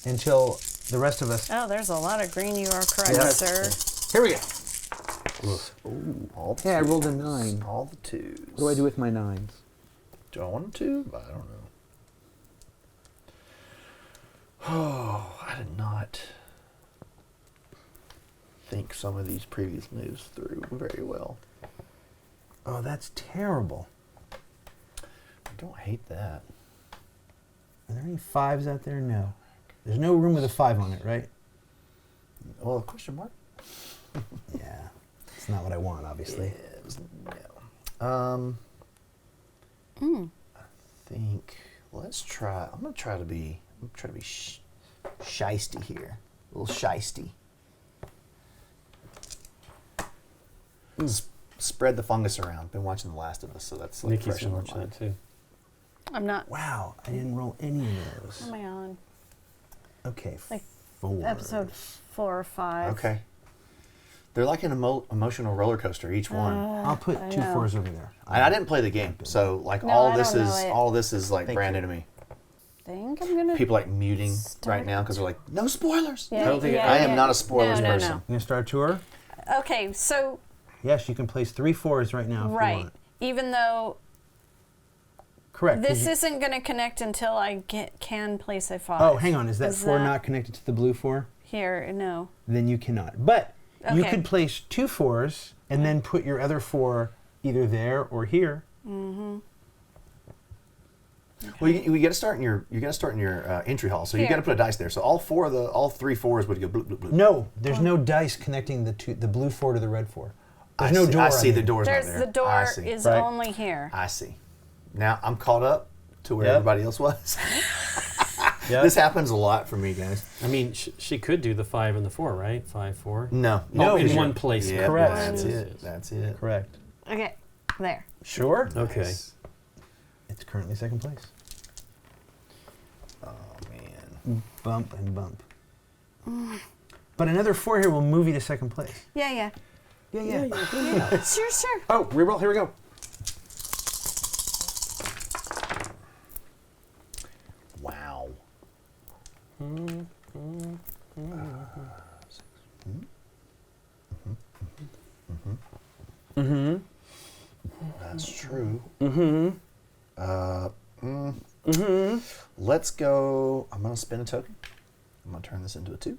until the rest of us. Oh, there's a lot of green. You are correct, Yeah. sir. Here we go. All the Yeah, I twos. rolled a 9. All the 2s. What do I do with my 9s? Do I want to? I don't know. Oh, I did not think some of these previous moves through very well. Oh, that's terrible. I don't hate that. Are there any 5s out there? No. There's no room with a 5 on it, right? Well, question mark? Yeah. It's not what I want, obviously. Is no. I think. Let's try. I'm gonna try to be shisty here. A little shisty. Spread the fungus around. Been watching The Last of Us, so that's like Nikki's fresh in been my watching mind. that too. I'm not. Wow, I didn't roll any of those. Oh my god. Okay, Like 4. episode 4 or 5. Okay. They're like an emotional roller coaster, each one. I'll put I 2 know. 4s over there. And I didn't play the game, so like No, all I this don't is know it. all this is like Thank brand you. new to me. Think I'm gonna. People like muting Start- right now because they're like, no spoilers. Yeah, I don't think I am not a spoilers no, person. You gonna start a tour? No. Okay, so Yes, you can place 3 4s right now if you right, want. even though Correct. 'cause this you- isn't gonna connect until I can place a 5. Oh, hang on. Is that 4 not connected to the blue 4? here? No. Then you cannot. But you Okay. could place 2 4s and then put your other 4 either there or here. Well, you got to start in your entry hall, so you Here. got to put a dice there. So all 3 4s would go bloop bloop bloop. No, there's no dice connecting the blue 4 to the red 4. There's no door. I see on the it. door's There's not there. the door I see. is Right. only here. I see. Now I'm caught up to where Yep. everybody else was. Yep. This happens a lot for me, guys. I mean, she could do the 5 and the 4, right? 5, 4. No, No, in because one place. Yeah, Correct. That's Yes, it. yes. That's it. Correct. Okay, there. Sure. Okay. Nice. It's currently second place. Oh man. Bump and bump. But another 4 here will move you to second place. Yeah. Yeah. Sure. Oh, reroll. Here we go. Wow. That's true. Let's go. I'm gonna spin a token. I'm gonna turn this into a 2.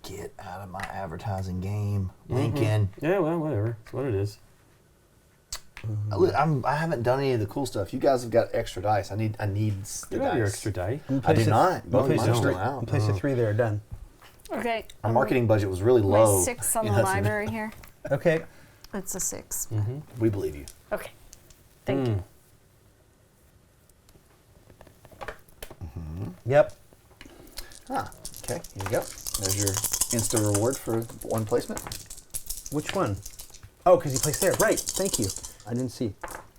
Get out of my advertising game, Lincoln. Yeah, well, whatever. It's what it is. I haven't done any of the cool stuff. You guys have got extra dice. I need the You dice. have your extra die. I do not. Both of mine are still out. Place a 3 there. Done. Okay. Our marketing budget was really My low. 6 on You the know, so library here. Okay. It's a 6. We believe you. Okay. Thank you. Yep. Ah, okay. Here you go. There's your instant reward for 1 placement. Which one? Oh, because you placed there. Right. Thank you. I didn't see.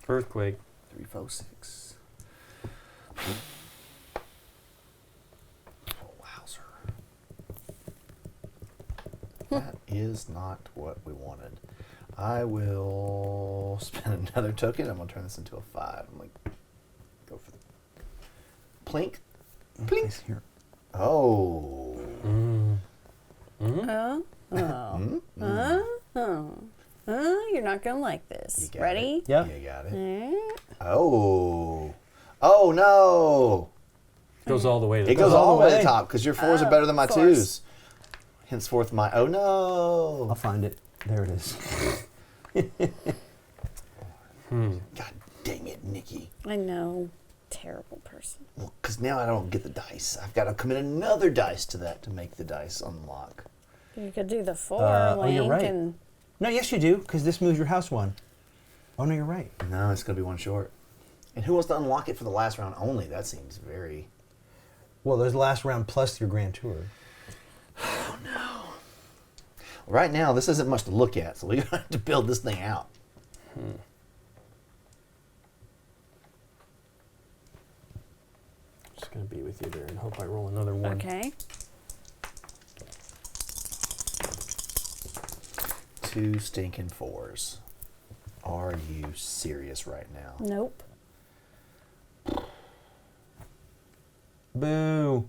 Earthquake. 3, 4, 6. Oh, wowzer. That is not what we wanted. I will spend another token. I'm going to turn this into a 5. I'm going to go for the plink. Place here. Oh. You're not gonna like this. You got Ready? it. Yeah. You got it. Eh? Oh. Oh, no. Goes all the way to It the goes top. all the way to the way. top because your 4s are better than my force. 2s. Henceforth, my oh no. I'll find it. There it is. God dang it, Nikki. I know. Terrible person. Well, because now I don't get the dice. I've got to commit another dice to that to make the dice unlock. You could do the 4 oh, link you're right. and No, yes, you do, because this moves your house 1. Oh, no, you're right. No, it's going to be 1 short. And who wants to unlock it for the last round only? That seems very... Well, there's the last round plus your grand tour. Right now, this isn't much to look at, so we're going to have to build this thing out. Just gonna be with you there and hope I roll another 1. okay. 2 stinking 4s. Are you serious right now? Nope. Boo.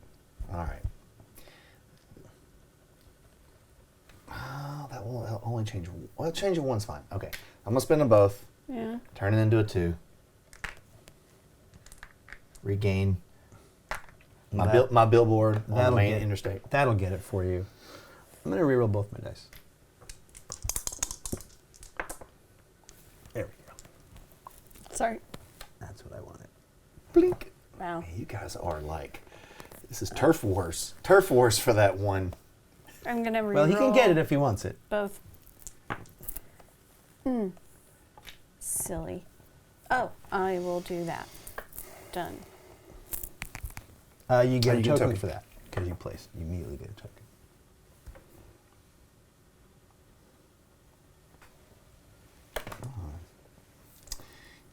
All right. Oh, that'll only change. Well, change of 1's fine. Okay. I'm going to spend them both. Yeah. Turn it into a 2. Regain my billboard on the that'll main get- interstate. That'll get it for you. I'm going to reroll both my dice. There we go. Sorry. That's what I wanted. Blink. Wow. Man, you guys are like, this is turf wars. Turf wars for that one. I'm gonna reroll. Well, he can get it if he wants it. Both. Silly. Oh, I will do that. Done. You get you a get a token token. for that because you placed. You immediately get a token.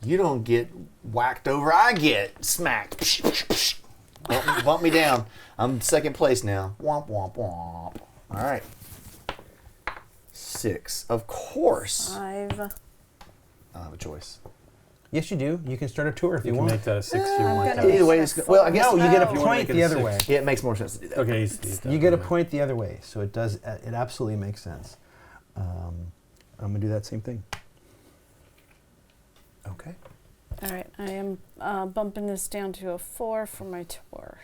You don't get whacked over. I get smacked. Bump me down. I'm second place now. Womp, womp, womp. All right. 6. Of course. 5. I don't have a choice. Yes, you do. You can start a tour if you You can want. make that a 6 if you I'm want gonna that. make Either way, it a it's well. I guess No, you get a you wanna point make it the a other 6. way. Yeah, it makes more sense to do that. Okay, You get a point the other way, so it does. It absolutely makes sense. I'm gonna do that same thing. Okay. All right, I am bumping this down to a 4 for my tour.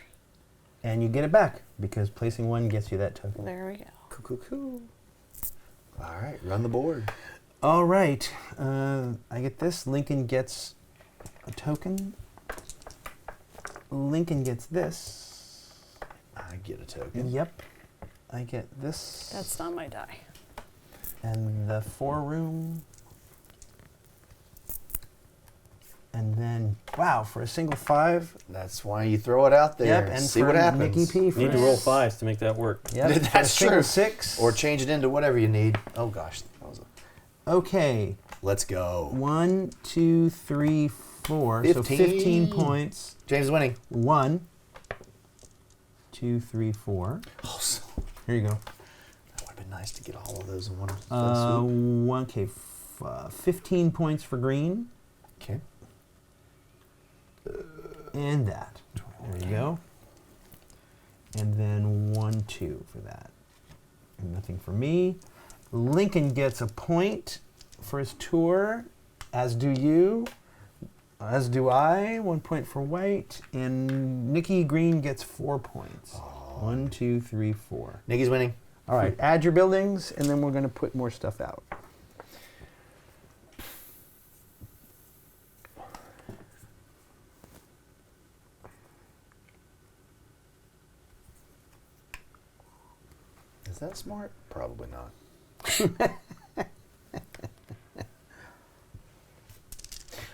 And you get it back because placing 1 gets you that token. There we go. Cool. All right, run the board. All right, I get this. Lincoln gets a token. Lincoln gets this. I get a token. Yep. I get this. That's not my die. And the 4 room. And then, wow, for a single 5. That's why you throw it out there. Yep, and see for what happens. Nikki P. For You need to roll 5s to make that work. Yep, for a That's single true. 6. Or change it into whatever you need. Oh gosh, that was a, Okay, let's go. 1, 2, 3, 4. So 15 points. James is winning. 1, 2, 3, 4. Oh, so, Here you go. that would have been nice to get all of those in one fell swoop. Okay, 15 points for green. Okay. And that. There you go. And then 1, 2 for that. And nothing for me. Lincoln gets a point for his tour, as do you, as do I. 1 point for white. And Nikki Green gets 4 points. 1, 2, 3, 4. Nikki's winning. All right, add your buildings, and then we're going to put more stuff out. Is that smart? Probably not.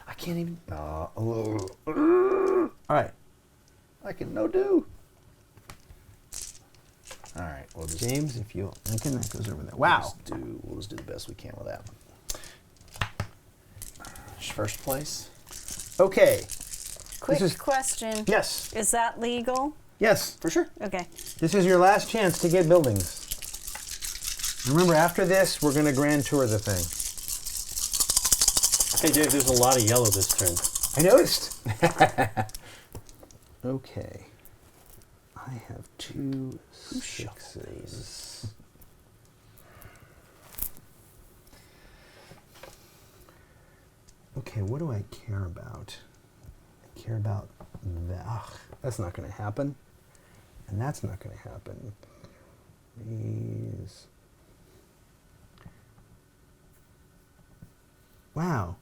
I can't even. All right, I can no do. All right, we'll just James, if you Lincoln, that goes over there. We'll Wow. just do the best we can with that one. First place. Okay. Quick is- question. Yes. Is that legal? Yes. For sure. Okay. This is your last chance to get buildings. Remember, after this, we're going to grand tour the thing. Hey, Dave, there's a lot of yellow this turn. I noticed. Okay. I have 2 6s. Okay, what do I care about? I care about that. Ugh, that's not going to happen. And that's not going to happen. These. Wow.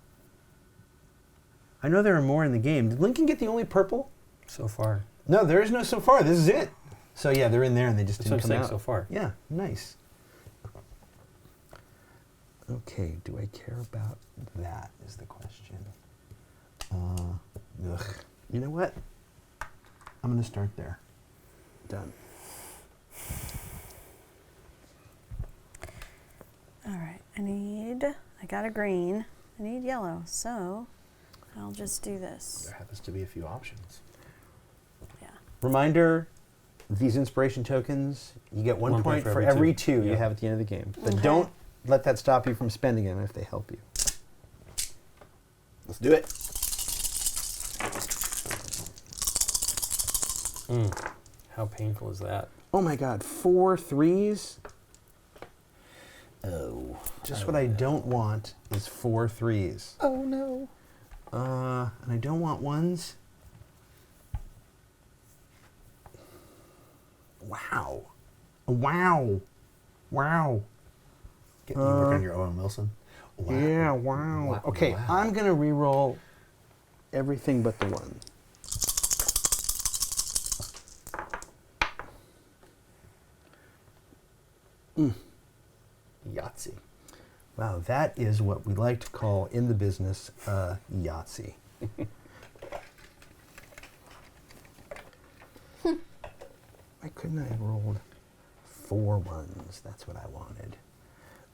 I know there are more in the game. Did Lincoln get the only purple? So far. No, there is no so far. This is it. So yeah, they're in there and they just That's what didn't I'm come saying out. so far. Yeah, nice. Okay, do I care about that is the question. Ugh. You know what? I'm going to start there. Done. All right. I got a green. I need yellow. So I'll just do this. There happens to be a few options. Yeah. Reminder, these inspiration tokens, you get 1 point for every 2 you Yeah. have at the end of the game. But Okay. don't let that stop you from spending them if they help you. Let's do it. How painful is that? Oh my god, 4 3s? Oh. Just what I don't want is 4 3s. Oh no. And I don't want 1s. Wow. Wow. Wow. You work on your Owen Wilson. Wow. Yeah, wow. Okay, Wow. I'm going to re-roll everything but the 1. Yahtzee. Wow, that is what we like to call in the business Yahtzee. And I rolled 4 ones. That's what I wanted.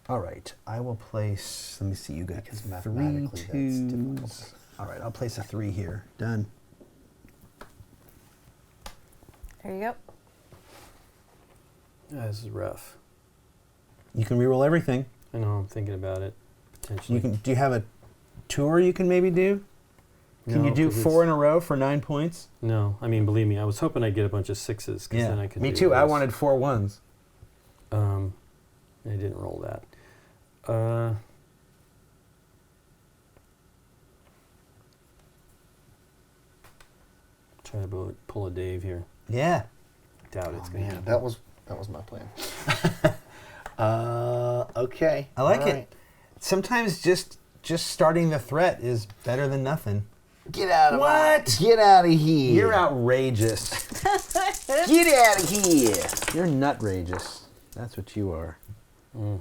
All right, I will place, let me see, you got Because 3 mathematically that's twos. difficult. All right, I'll place a 3 here. Done. There you go. This is rough. You can reroll everything. I know, I'm thinking about it, potentially. Do you have a tour you can maybe do? Can No, you do 'cause 4 in it's- a row for 9 points? No, I mean, believe me, I was hoping I'd get a bunch of 6s, because then I could me do too. I this. wanted 4 ones. I didn't roll that. Try to pull a Dave here. Yeah. Doubt it's Oh, going to man, happen. that was my plan. Okay. I like all it. right. Sometimes just starting the threat is better than nothing. Get out of What? Get out of here. You're outrageous. Get out of here. You're nutrageous. That's what you are. Mm.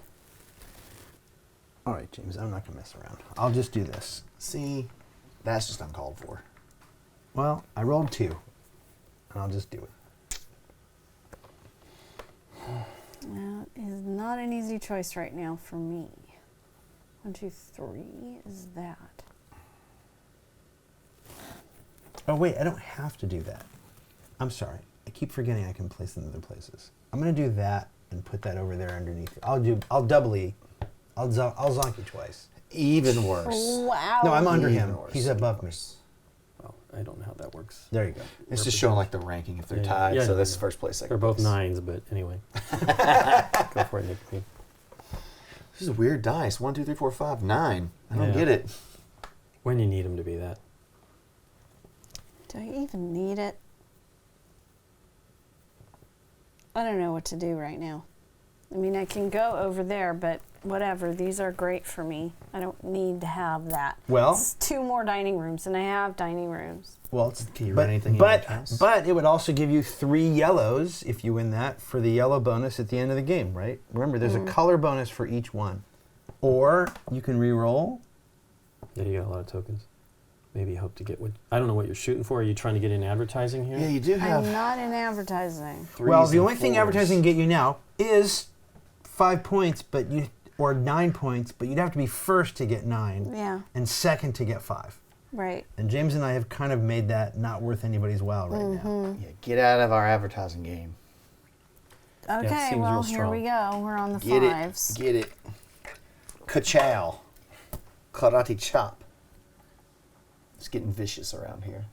All right, James, I'm not going to mess around. I'll just do this. See, that's just uncalled for. Well, I rolled 2, and I'll just do it. That is not an easy choice right now for me. 1, 2, 3 is that. Oh, wait, I don't have to do that. I'm sorry. I keep forgetting I can place them in other places. I'm going to do that and put that over there underneath. I'll doubly. I'll zonk you twice. Even worse. Wow. No, I'm under Even him. worse. He's above me. Well, I don't know how that works. There you go. It's just showing like the ranking if they're Yeah, tied. yeah, so yeah, this is yeah. first place, second They're both place. 9s, but anyway. Go for it, Nikki. This is a weird dice. 1, 2, 3, 4, 5, 9. I don't Yeah. get it. When you need them to be that. Do I even need it? I don't know what to do right now. I mean, I can go over there, but whatever. These are great for me. I don't need to have that. Well- It's 2 more dining rooms, and I have dining rooms. Well, Can you run anything in your house? but it would also give you 3 yellows if you win that for the yellow bonus at the end of the game, right? Remember, there's a color bonus for each one. Or you can re-roll. Yeah, you got a lot of tokens. Maybe you hope to get what... I don't know what you're shooting for. Are you trying to get in advertising here? Yeah, you do have I'm not in advertising. Well, threes the and only thing fours. advertising can get you now is 5 points, or 9 points, but you'd have to be first to get 9 Yeah, and second to get 5. right. And James and I have kind of made that not worth anybody's while right now. Yeah, get out of our advertising game. Okay, seems well, real here we go. We're on the Get 5s. it. Get it. Ka-chow. Karate chop. It's getting vicious around here.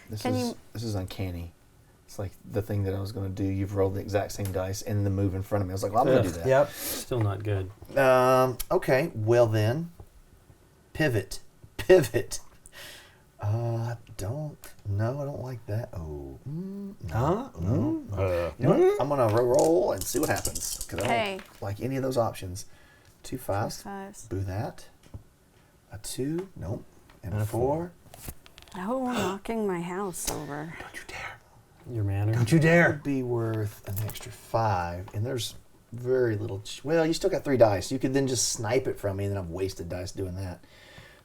This is uncanny. It's like the thing that I was going to do. You've rolled the exact same dice and the move in front of me. I was like, well, I'm going to do that. Yep. Still not good. Okay, well then, pivot. Pivot. I don't like that. Oh, no. Huh? No. You know what? I'm going to roll and see what happens. Because I Okay. don't like any of those options. 2 5s. 5s. Boo that. A 2. Nope. And And a a 4. Oh, we're knocking my house over. Don't you dare. Your manner. Don't you That dare. would be worth an extra 5. And there's very little... well, you still got 3 dice. You could then just snipe it from me, and then I've wasted dice doing that.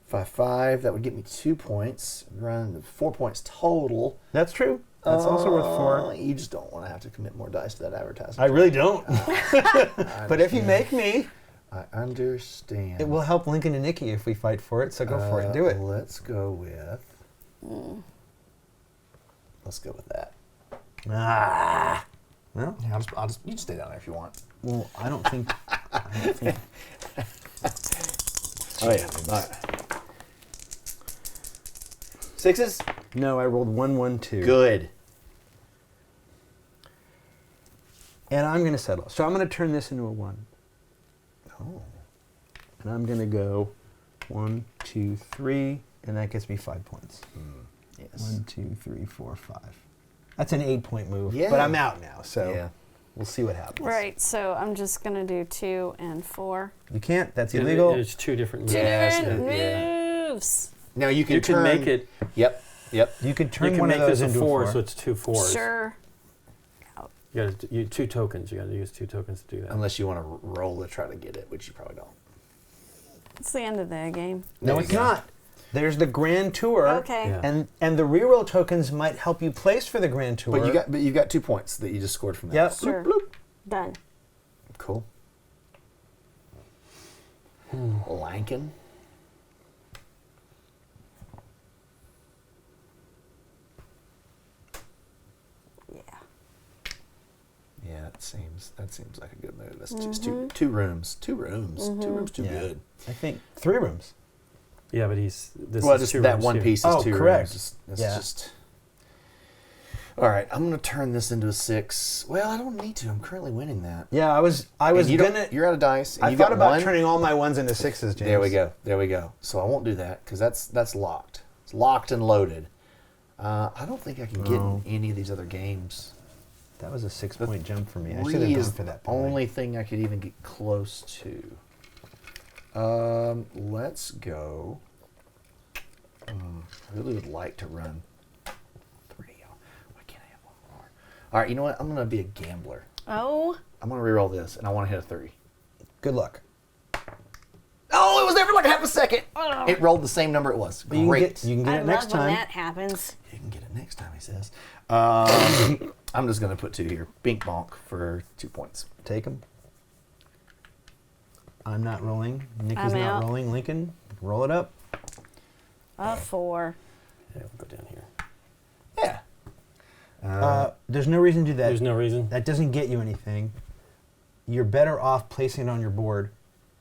5 5. That would get me 2 points. Run 4 points total. That's true. That's also worth 4. You just don't want to have to commit more dice to that advertising. I really don't. I But if you understand. make me, I understand. it will help Lincoln and Nikki if we fight for it, so go for it. Do it. Let's go with... let's go with that. Ah. Well, Yeah, I'll just you can stay down there if you want. well, I don't think... Oh yeah. All right. 6s? No, I rolled 1 1 2. Good. And I'm going to settle. So I'm going to turn this into a 1. Oh. And I'm going to go 1 2 3, and that gets me 5 points. Yes. 1 2 3 4 5. That's an 8-point move. Yeah. But I'm out now, so Yeah. we'll see what happens. Right, so I'm just going to do 2 and 4. You can't. That's It- illegal. It's 2 different moves. Yes, Different yeah. moves. Now you can You can turn, make it... Yep. Yep. You could You turn can one make of those this a into 4, a 4. so it's 2 4s. Sure. You got to 2 tokens. You got to use 2 tokens to do that. Unless you want to roll to try to get it, which you probably don't. It's the end of the game. No, There it's you go. not. There's the Grand Tour. Okay. Yeah. And the reroll tokens might help you place for the Grand Tour. But you've got 2 points that you just scored from that. Yep. Sure. Done. Cool. Lankin. Yeah. Yeah, that seems like a good move. That's just two rooms. 2 rooms. 2 rooms too Yeah. good. I think 3 rooms. Yeah, but this Well, is just 2 that rooms one too. piece is Oh, 2 correct. rooms. It's Yeah. just. All right, I'm gonna turn this into a 6. Well, I don't need to. I'm currently winning that. Yeah, I was And gonna. You're out of dice. And I you thought got about 1. turning all my 1s into 6s, James. There we go. So I won't do that because that's locked. It's locked and loaded. I don't think I can get in any of these other games. That was a 6-point jump for me. I should have 3 gone is for that. the only thing I could even get close to. Let's go. I really would like to run 3. Why can't I have 1 more? All right, you know what? I'm going to be a gambler. Oh. I'm going to reroll this, and I want to hit a 3. Good luck. Oh, it was there for like a half a second. It rolled the same number it was. But you Great. can get I it next love time. when that happens. You can get it next time, he says. I'm just going to put 2 here. Bink bonk for 2 points. Take them. I'm not rolling. Nikki's I'm not out. rolling. Lincoln, roll it up. A 4. Yeah, we'll go down here. Yeah. There's no reason to do that. There's no reason. That doesn't get you anything. You're better off placing it on your board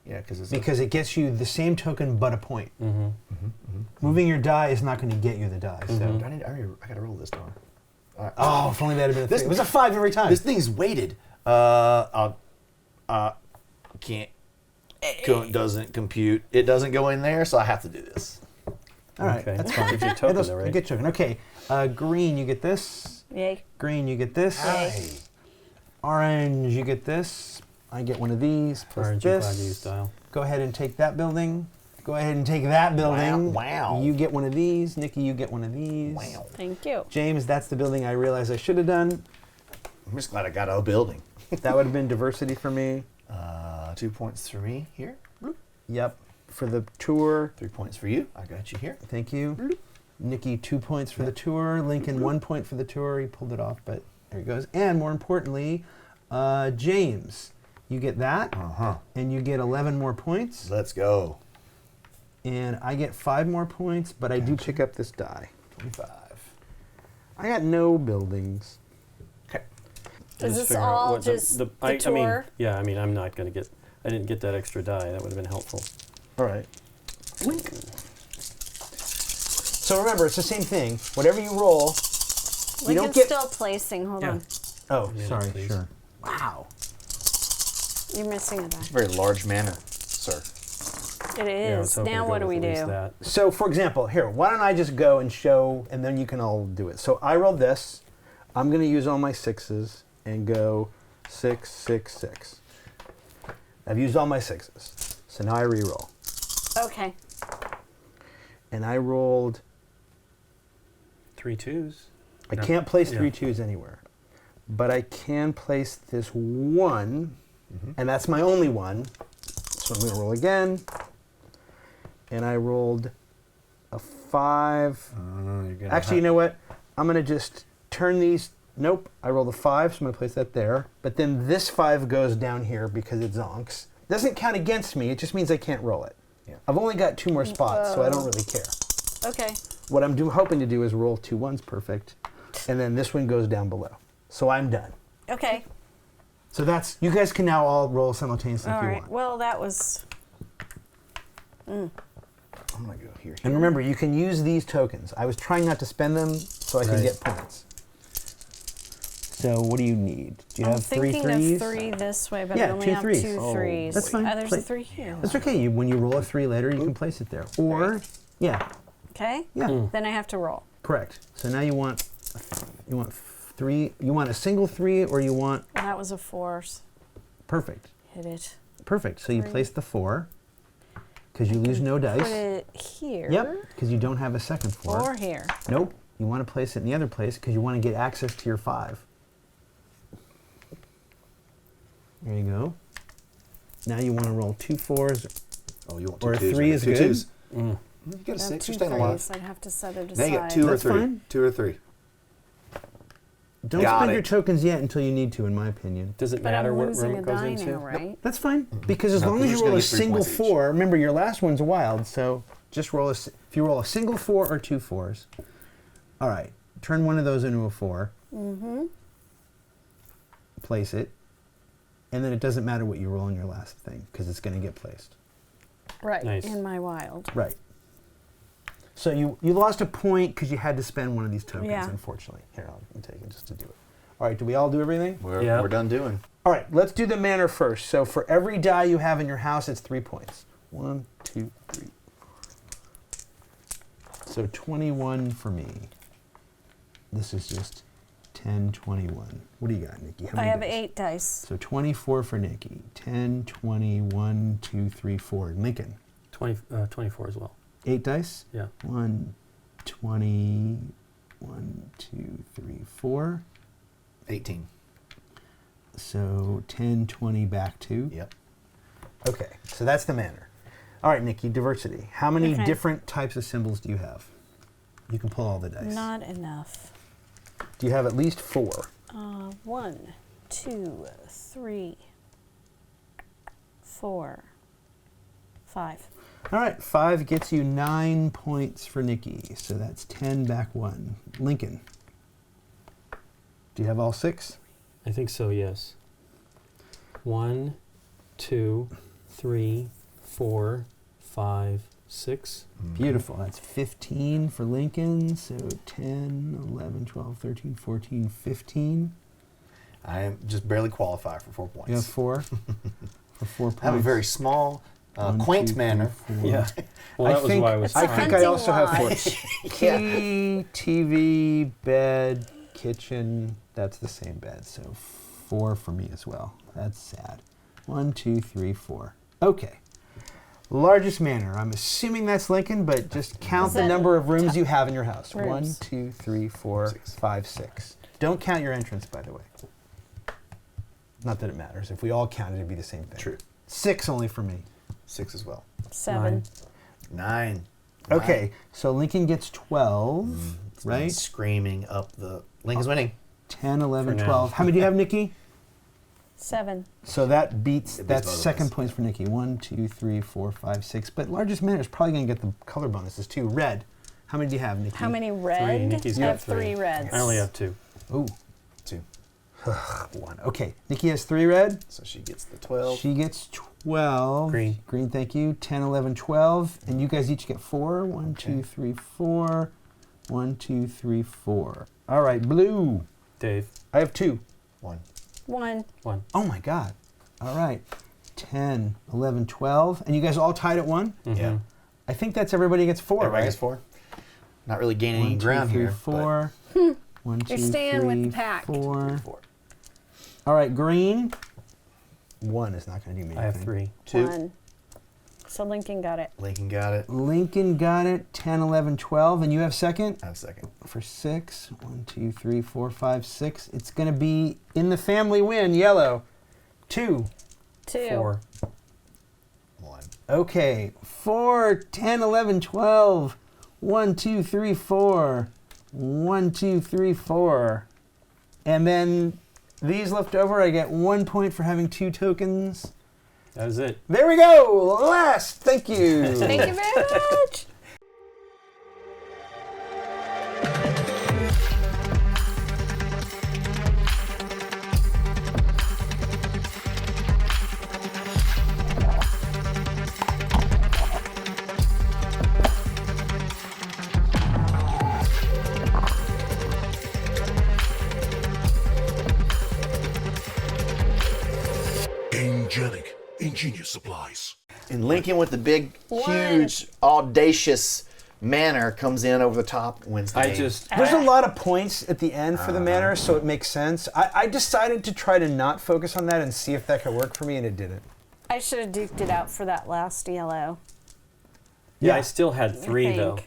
Yeah, because because it gets you the same token but a point. Mm-hmm. Moving your die is not going to get you the die. So. I got to roll this, darn. All right. Oh, if only that had been a This- 3. It was a 5 every time. This thing's weighted. Can't. Doesn't compute. It doesn't go in there, so I have to do this. All right, Okay. that's fine. Gives you a token It does- though, right? you get token. Okay, green, you get this. Yay. Green, you get this. Yay. Orange, you get this. I get one of these plus RNG this. flag use style. Go ahead and take that building. Go ahead and take that building. Wow. You get one of these. Nikki, you get one of these. Wow. Thank you. James, that's the building I realized I should have done. I'm just glad I got a building. That would have been diversity for me. 2 points for me here. Yep. For the tour, 3 points for you. I got you here. thank you. Nikki, 2 points for the tour. Lincoln, 1 point for the tour. He pulled it off, but there he goes. And more importantly, James, you get that, and you get 11 more points. Let's go. And I get 5 more points, but I do pick up this die. 25. I got no buildings. Okay. Is Just this figure out all what just the I mean, tour? yeah, I mean, I'm not going to get. I didn't get that extra die. That would have been helpful. All right. So remember, it's the same thing. Whatever you roll, you don't Lincoln's get. still placing. Hold Yeah. on. Oh, Yeah, sorry. please. Sure. Wow. You're missing a die. Very large manor, sir. It Yeah, I was is. hoping Now to go what do with we at least do? that. So, for example, here, why don't I just go and show, and then you can all do it. So I rolled this. I'm going to use all my 6s and go 6, 6, 6. I've used all my 6s. So now I re-roll. Okay. And I rolled. 3 2s. I No. can't place Yeah. 3 2s anywhere. But I can place this 1, and that's my only one. So I'm going to roll again. And I rolled a 5. Actually, you know what? I'm going to just turn these. Nope, I rolled a 5, so I'm going to place that there. But then this 5 goes down here because it zonks. Doesn't count against me, it just means I can't roll it. Yeah. I've only got 2 more spots, so I don't really care. Okay. What I'm hoping to do is roll 2 1s perfect, and then this one goes down below. So I'm done. Okay. So that's, you guys can now all roll simultaneously All if you right. want. Well, that was. I'm gonna go here. And remember, you can use these tokens. I was trying not to spend them so I could Right. get points. So what do you need? Do you I'm have 3 thinking threes? of 3 this way, but Yeah, I only 2 have threes. 2 Oh, threes. that's fine. There's Play- a 3 here. That's okay. When you roll a 3 later, you can place it there. Or, yeah, Okay. yeah, Then I have to roll. correct. So now you want 3. You want a single 3, or you want Well, that was a 4. perfect. Hit it. Perfect. So you 3. place the 4 because you lose no Put dice. it here. Yep, because you don't have a second 4. Or here. Nope. You want to place it in the other place because you want to get access to your 5. There you go. Now you want to roll 2 4s, Oh, you want or a two twos, 3 right? is Two good. twos. You got a I have 6. two You're staying threes. alive. I'd have to set it Now aside. you got 2 or That's 3. fine. 2 or 3. Don't Got spend your it. tokens yet until you need to, in my opinion. Does it But matter I'm what losing room a it goes die into? now, right? That's fine, because as No, long we're as just you roll gonna a get 3 single points each. 4, remember your last one's wild, so just roll if you roll a single 4 or 2 4s. All right, turn one of those into a 4. Mm-hmm. Place it, and then it doesn't matter what you roll in your last thing, because it's going to get placed. Right. Nice. In my wild. Right. So you lost a point because you had to spend one of these tokens, Yeah. unfortunately. Here, I'll take it just to do it. All right, do we all do everything? We're done doing. All right, let's do the manor first. So for every die you have in your house, it's 3 points. 1, 2, 3. So 21 for me. This is just 10, 21. What do you got, Nikki? How I many have dice? 8 dice. So 24 for Nikki. 10, 20, 1, 2, 3, 4. Lincoln. 24 as well. 8 dice? Yeah. 1, 20, 1, 2, 3, 4. 18. So 10, 20, back 2. Yep. Okay, so that's the manor. All right, Nikki, diversity. How many Okay. different types of symbols do you have? You can pull all the dice. Not enough. Do you have at least 4? 1, 2, 3, 4, 5. All right, 5 gets you 9 points for Nikki, so that's 10 back 1. Lincoln, do you have all 6? I think so, yes. 1, 2, 3, 4, 5, 6. Beautiful. That's 15 for Lincoln, so 10, 11, 12, 13, 14, 15. I am just barely qualify for 4 points. You have 4 for 4 points. I have a very small, 1, quaint 2, 3, manner. 4. Yeah. Well, I that was think- why I was It's a I trying. think I hunting also have 4. lodge. Key, TV, bed, kitchen. That's the same bed, so 4 for me as well. That's sad. 1, 2, 3, 4. Okay. Largest manor. I'm assuming that's Lincoln, but just count Is the that number of rooms you have in your house. rooms? 1, 2, 3, 4, 6. 5, 6. Don't count your entrance, by the way. Not that it matters. If we all counted, it'd be the same thing. True. 6 only for me. 6 as well. 7. 9. Okay, so Lincoln gets 12, right? Screaming up the... Lincoln's winning. 10, 11, For now. 12. How many do you have, Nikki? 7. So that beats, It beats that's both of second us. points for Nikki. 1, 2, 3, 4, 5, 6. But largest manor is probably going to get the color bonuses too. Red. How many do you have, Nikki? How many red? Nikki's I got have 3 reds. I only have 2. Ooh, 2. 1. Okay, Nikki has 3 red. So she gets the 12. She gets 12. Green. Green, thank you. 10, 11, 12. And you guys each get 4. 1, 2, 3, 4. 1, 2, 3, 4. All right, blue. Dave, I have 2. 1. 1. 1. Oh my God. All right. 10, 11, 12. And you guys all tied at 1? Yeah. I think that's everybody gets 4, Everybody right? gets 4. Not really gaining any 1, 2, ground 3, here. 4. 1, 2, You're staying with the 3, pack. 4. 4. All right, green. 1 is not going to do me I have anything. 3. 2. 1. So Lincoln got it. Lincoln got it. Lincoln got it. 10, 11, 12. And you have second? I have second. For 6. 1, 2, 3, 4, 5, 6. It's going to be in the family win, yellow. 2. 2. 4. 1. Okay. 4, 10, 11, 12. 1, 2, 3, 4. 1, 2, 3, 4. And then these left over, I get 1 point for having 2 tokens. That is it. There we go. Last. Thank you. Thank you very much. Gamegenic. Ingenious supplies. And Lincoln with the big, 1. huge, audacious manor comes in over the top and wins the I game. just... There's a lot of points at the end for the manor, so it makes sense. I decided to try to not focus on that and see if that could work for me, and it didn't. I should have duked it out for that last yellow. Yeah, Yeah. I still had 3, though. think.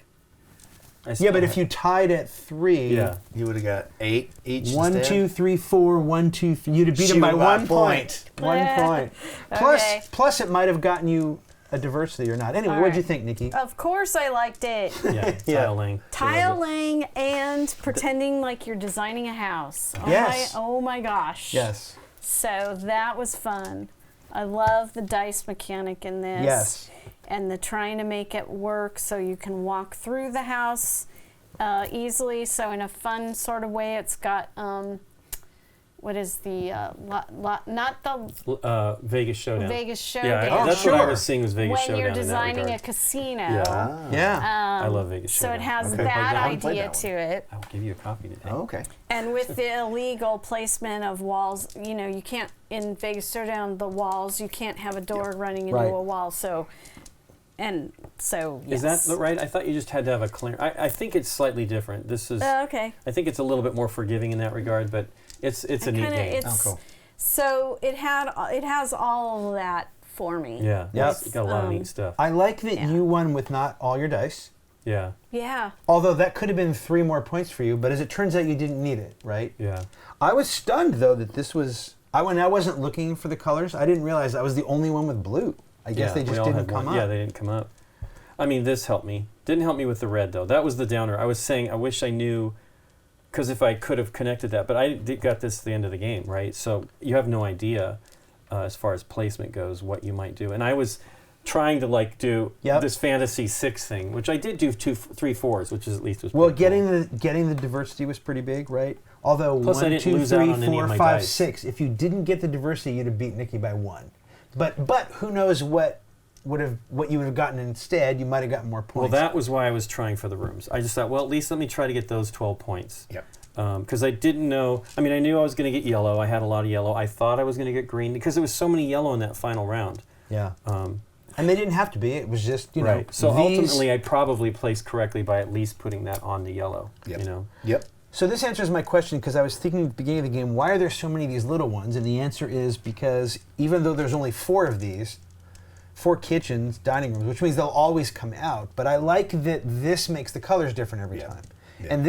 I Yeah, still but had- if you tied at 3, Yeah. You would have got 8 each 1, instead. 2, 3, 4, 1, 2, 3. You'd have beat him Shoot by by 1 a point. point. 1 point. Okay. Plus, it might have gotten you a diversity or not. Anyway, what'd you think, Nikki? Of course I liked it. Yeah, tiling. Tiling and pretending like you're designing a house. Yes. Oh my gosh. Yes. So that was fun. I love the dice mechanic in this. Yes. And the trying to make it work so you can walk through the house easily. So in a fun sort of way, it's got what is the not the Vegas Showdown. Vegas Showdown. Yeah, that's what I was seeing was Vegas when Showdown. you're in that designing regard. a casino. Yeah. I love Vegas So Showdown. it has Okay. that I haven't played idea that to one. it. I'll give you a copy today. Oh, okay. And with the illegal placement of walls, you know, you can't, in Vegas Showdown, the walls, you can't have a door running into Right. a wall. So, yes. Is that right? I thought you just had to have a clear. I think it's slightly different. This is. Okay. I think it's a little bit more forgiving in that regard, but it's a neat game. cool. So it has all of that for me. Yeah. Yep. It's got a lot of neat stuff. I like that you won with not all your dice. Yeah. Yeah. Although that could have been 3 more points for you, but as it turns out, you didn't need it, right? Yeah. I was stunned though that this was. When I wasn't looking for the colors, I didn't realize I was the only one with blue. I guess they we just all didn't had come one. up. Yeah, they didn't come up. I mean, this helped me. Didn't help me with the red though. That was the downer. I was saying I wish I knew, because if I could have connected that, but I got this at the end of the game, right? So you have no idea as far as placement goes what you might do. And I was trying to do this fantasy 6 thing, which I did do 2, 3, 4s, which is at least was Well, pretty cool. getting the diversity was pretty big, right? Although Plus, I 1, didn't 2, lose out 3, on any of 4, my 5, dice. 6. If you didn't get the diversity, you'd have beat Nikki by 1. But who knows what you would have gotten instead? You might have gotten more Well, points. that was why I was trying for the rooms. I just thought, well, at least let me try to get those 12 points. Yep. Because I didn't know. I mean, I knew I was going to get yellow. I had a lot of yellow. I thought I was going to get green because there was so many yellow in that final round. Yeah. And they didn't have to be. It was just, you know. Right. So ultimately, I probably placed correctly by at least putting that on the yellow. Yep. You know. Yep. So this answers my question because I was thinking at the beginning of the game, why are there so many of these little ones? And the answer is because even though there's only 4 of these, 4 kitchens, dining rooms, which means they'll always come out. But I like that this makes the colors different every time. Yeah. And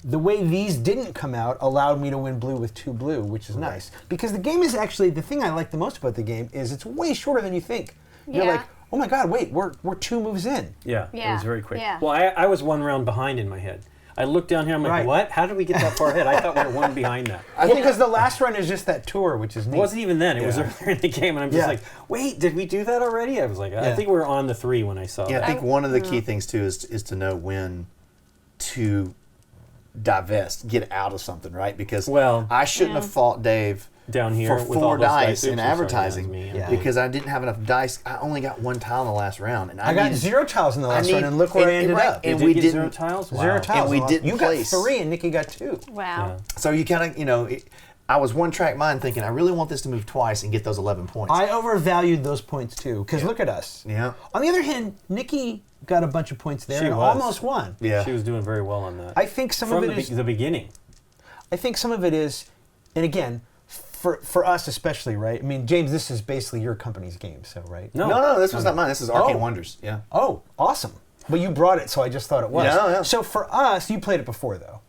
the way these didn't come out allowed me to win blue with 2 blue, which is nice. Because the game is actually, the thing I like the most about the game is it's way shorter than you think. You're like, oh my God, wait, we're 2 moves in. Yeah. It was very quick. Yeah. Well, I was 1 round behind in my head. I looked down here. I'm like, Right. what? How did we get that far ahead? I thought we were 1 behind that. Because the last run is just that tour, which is neat. It wasn't even then. It was earlier in the game, and I'm just like, wait, did we do that already? I was like, I think we were on the 3 when I saw Yeah, that. I think one of the key things too is to know when to divest, get out of something, right? Because I shouldn't have fought Dave down here for with 4 all those dice in Oops, I'm sorry, advertising that was me. because I didn't have enough dice. I only got 1 tile in the last round, and I got needed, 0 tiles in the last run, and look where I ended up. And You we did get didn't 0 tiles. Wow. 0 tiles. And we in the last- didn't You place. got 3 and Nikki got 2. Wow. So you kind of, I was one track mind thinking I really want this to move twice and get those 11 points. I overvalued those points too, because look at us. Yeah. On the other hand, Nikki got a bunch of points there She and was. almost won. Yeah. She was doing very well on that. I think some From of it is. the beginning. I think some of it is, and again, for us especially, right? I mean, James, this is basically your company's game, so right? No, this was not mine. This is Arcane Wonders. Yeah. Oh, awesome. But you brought it, so I just thought it was. Yeah. So for us, you played it before, though.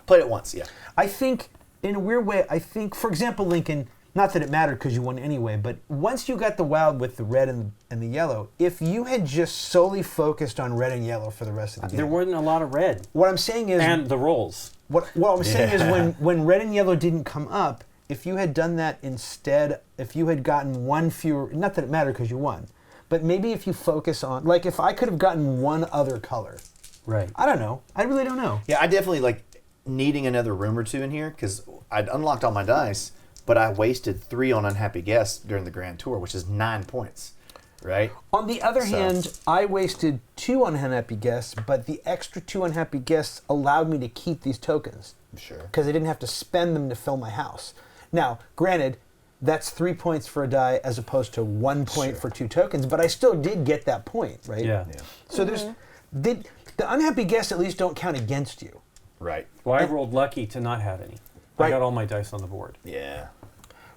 Played it once, yeah. I think, in a weird way, for example, Lincoln, not that it mattered because you won anyway, but once you got the wild with the red and the yellow, if you had just solely focused on red and yellow for the rest of the game. There wasn't a lot of red. What I'm saying is. And the rolls. What I'm saying is when red and yellow didn't come up, if you had done that instead, if you had gotten 1 fewer, not that it mattered because you won, but maybe if you focus on, like if I could have gotten 1 other color. Right. I don't know. I really don't know. Yeah, I definitely needing another room or 2 in here because I'd unlocked all my dice, but I wasted 3 on unhappy guests during the grand tour, which is 9 points, right? On the other hand, I wasted 2 unhappy guests, but the extra 2 unhappy guests allowed me to keep these tokens. Sure. Because I didn't have to spend them to fill my house. Now, granted, that's 3 points for a die as opposed to 1 point for 2 tokens, but I still did get that point, right? Yeah. So the unhappy guests at least don't count against you. Right. Well, I rolled lucky to not have any. Right. I got all my dice on the board. Yeah.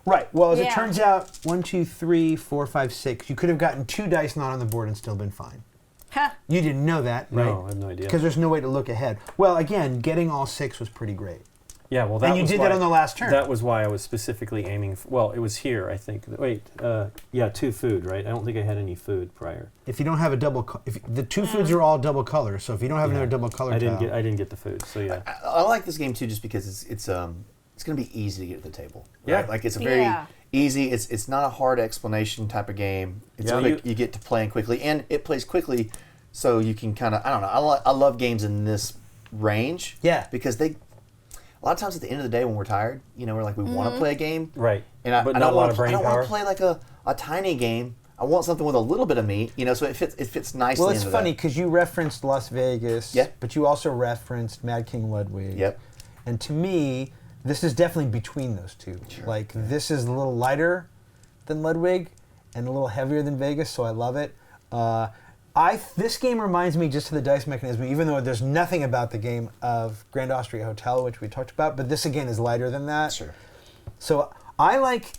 Right. Well, as it Yeah. turns out, 1, 2, 3, 4, 5, 6. You could have gotten 2 dice not on the board and still been fine. Huh. You didn't know that, right? No, I have no idea. Because there's no way to look ahead. Well, again, getting all 6 was pretty great. Yeah, well, that And you was did why, that on the last turn. That was why I was specifically aiming. Well, it was here, I think. Wait, 2 food, right? I don't think I had any food prior. If you don't have a double, if the 2 foods are all double color, so if you don't have another double color I didn't tile, get. I didn't get the food. So yeah. I like this game too, just because it's going to be easy to get to the table. Right? Yeah. Like it's a very Yeah. easy. It's not a hard explanation type of game. It's Yeah, quick. You get to playing quickly, and it plays quickly, so you can kind of. I don't know. I love games in this range. Yeah. Because they. A lot of times at the end of the day when we're tired, we're like we want to play a game. Right. And I But don't not a lot want of to. I brain don't want power. to play like a tiny game. I want something with a little bit of meat. So it fits nicely. Well, it's into funny that. because you referenced Las Vegas, Yeah. but you also referenced Mad King Ludwig. Yep. And to me, this is definitely between those two. Like, this is a little lighter than Ludwig and a little heavier than Vegas, so I love it. This game reminds me, just to the dice mechanism, even though there's nothing about the game, of Grand Austria Hotel, which we talked about, but this again is lighter than that. Sure. So I like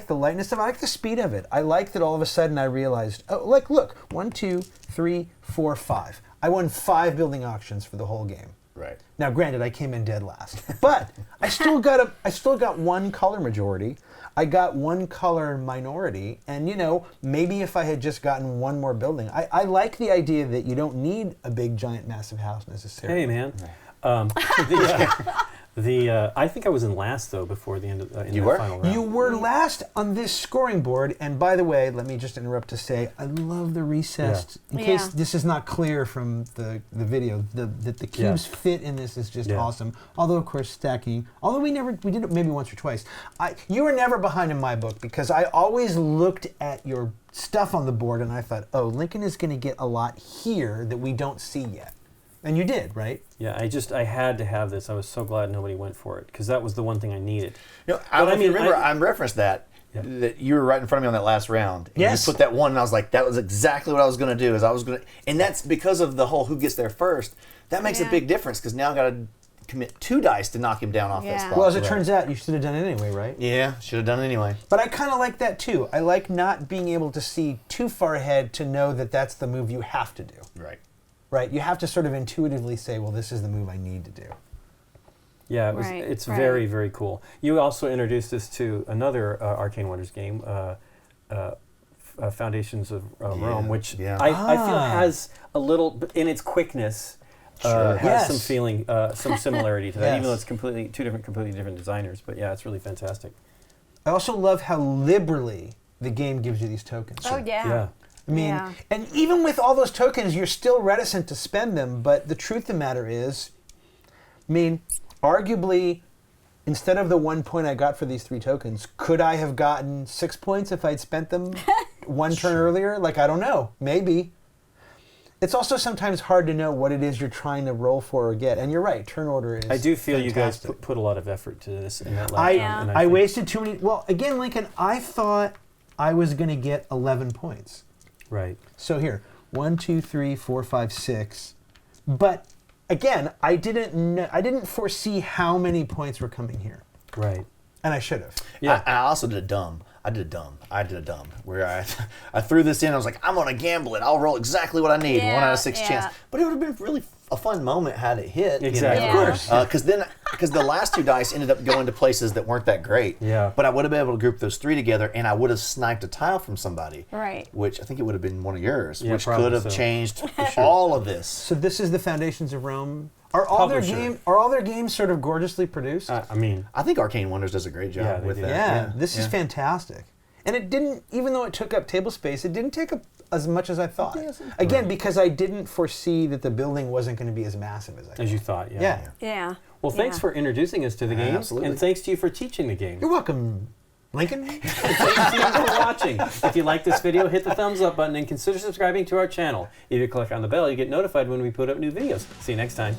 the lightness of it. I like the speed of it. I like that all of a sudden I realized, look, 1, 2, 3, 4, 5. I won 5 building auctions for the whole game. Right. Now, granted, I came in dead last, but I still got 1 color majority. I got 1 color minority, and maybe if I had just gotten 1 more building, I like the idea that you don't need a big, giant, massive house necessarily. Hey, man. I think I was in last though before the end of in You that were? final round. You were last on this scoring board, and by the way, let me just interrupt to say I love the recessed. In case Yeah. this is not clear from the video, that the cubes fit in this is just awesome. Although of course stacking. Although we did it maybe once or twice. You were never behind in my book because I always looked at your stuff on the board and I thought, oh, Lincoln is going to get a lot here that we don't see yet, and you did, right? Yeah, I had to have this. I was so glad nobody went for it because that was the one thing I needed. I don't know if you remember, I referenced that you were right in front of me on that last round. And Yes. You put that one, and I was like, that was exactly what I was going to do. And that's because of the whole who gets there first. That makes a Yeah. big difference because now I got to commit 2 dice to knock him down off that Yeah. spot. Well, as it turns out, you should have done it anyway, right? Yeah, should have done it anyway. But I kind of like that too. I like not being able to see too far ahead to know that that's the move you have to do. Right. Right? You have to sort of intuitively say, well, this is the move I need to do. Yeah, Right, it's right. very, very cool. You also introduced us to another Arcane Wonders game, Foundations of Rome, which yeah. I feel has a little, in its quickness, has Yes. some feeling, some similarity to that, even though Yes. it's completely different designers. But yeah, it's really fantastic. I also love how liberally the game gives you these tokens. Oh yeah. Yeah. I mean, Yeah. and even with all those tokens, you're still reticent to spend them. But the truth of the matter is, arguably, instead of the 1 point I got for these 3 tokens, could I have gotten 6 points if I'd spent them 1 turn earlier? Like, I don't know. Maybe. It's also sometimes hard to know what it is you're trying to roll for or get. And you're right, turn order is I do feel you guys fantastic. put a lot of effort to this in that last round. and I think- wasted too many. Well, again, Lincoln, I thought I was going to get 11 points. Right. So here, 1, 2, 3, 4, 5, 6. But again, I didn't foresee how many points were coming here, Right. and I should have. Yeah. I also did a dumb. I did a dumb where I threw this in. I was like, I'm gonna gamble it. I'll roll exactly what I need. 1 out of 6 Yeah, chance. yeah. But it would have been really a fun moment had it hit. Exactly. Yeah. Of course. Because the last 2 dice ended up going to places that weren't that great. Yeah. But I would have been able to group those 3 together, and I would have sniped a tile from somebody. Right. Which I think it would have been one of yours, Yeah, which probably could have so. changed all of this. So this is the Foundations of Rome. Are all their games sort of gorgeously produced? I mean, I think Arcane Wonders does a great job Yeah, they with do. that. yeah, this is fantastic. And it didn't, even though it took up table space, it didn't take up as much as I thought. Again, because I didn't foresee that the building wasn't going to be as massive as I thought. as you thought, yeah. Yeah. Yeah. Well, thanks Yeah. for introducing us to the game, Absolutely. and thanks to you for teaching the game. You're welcome, Lincoln. Thanks to you for watching. If you like this video, hit the thumbs up button and consider subscribing to our channel. If you click on the bell, you get notified when we put up new videos. See you next time.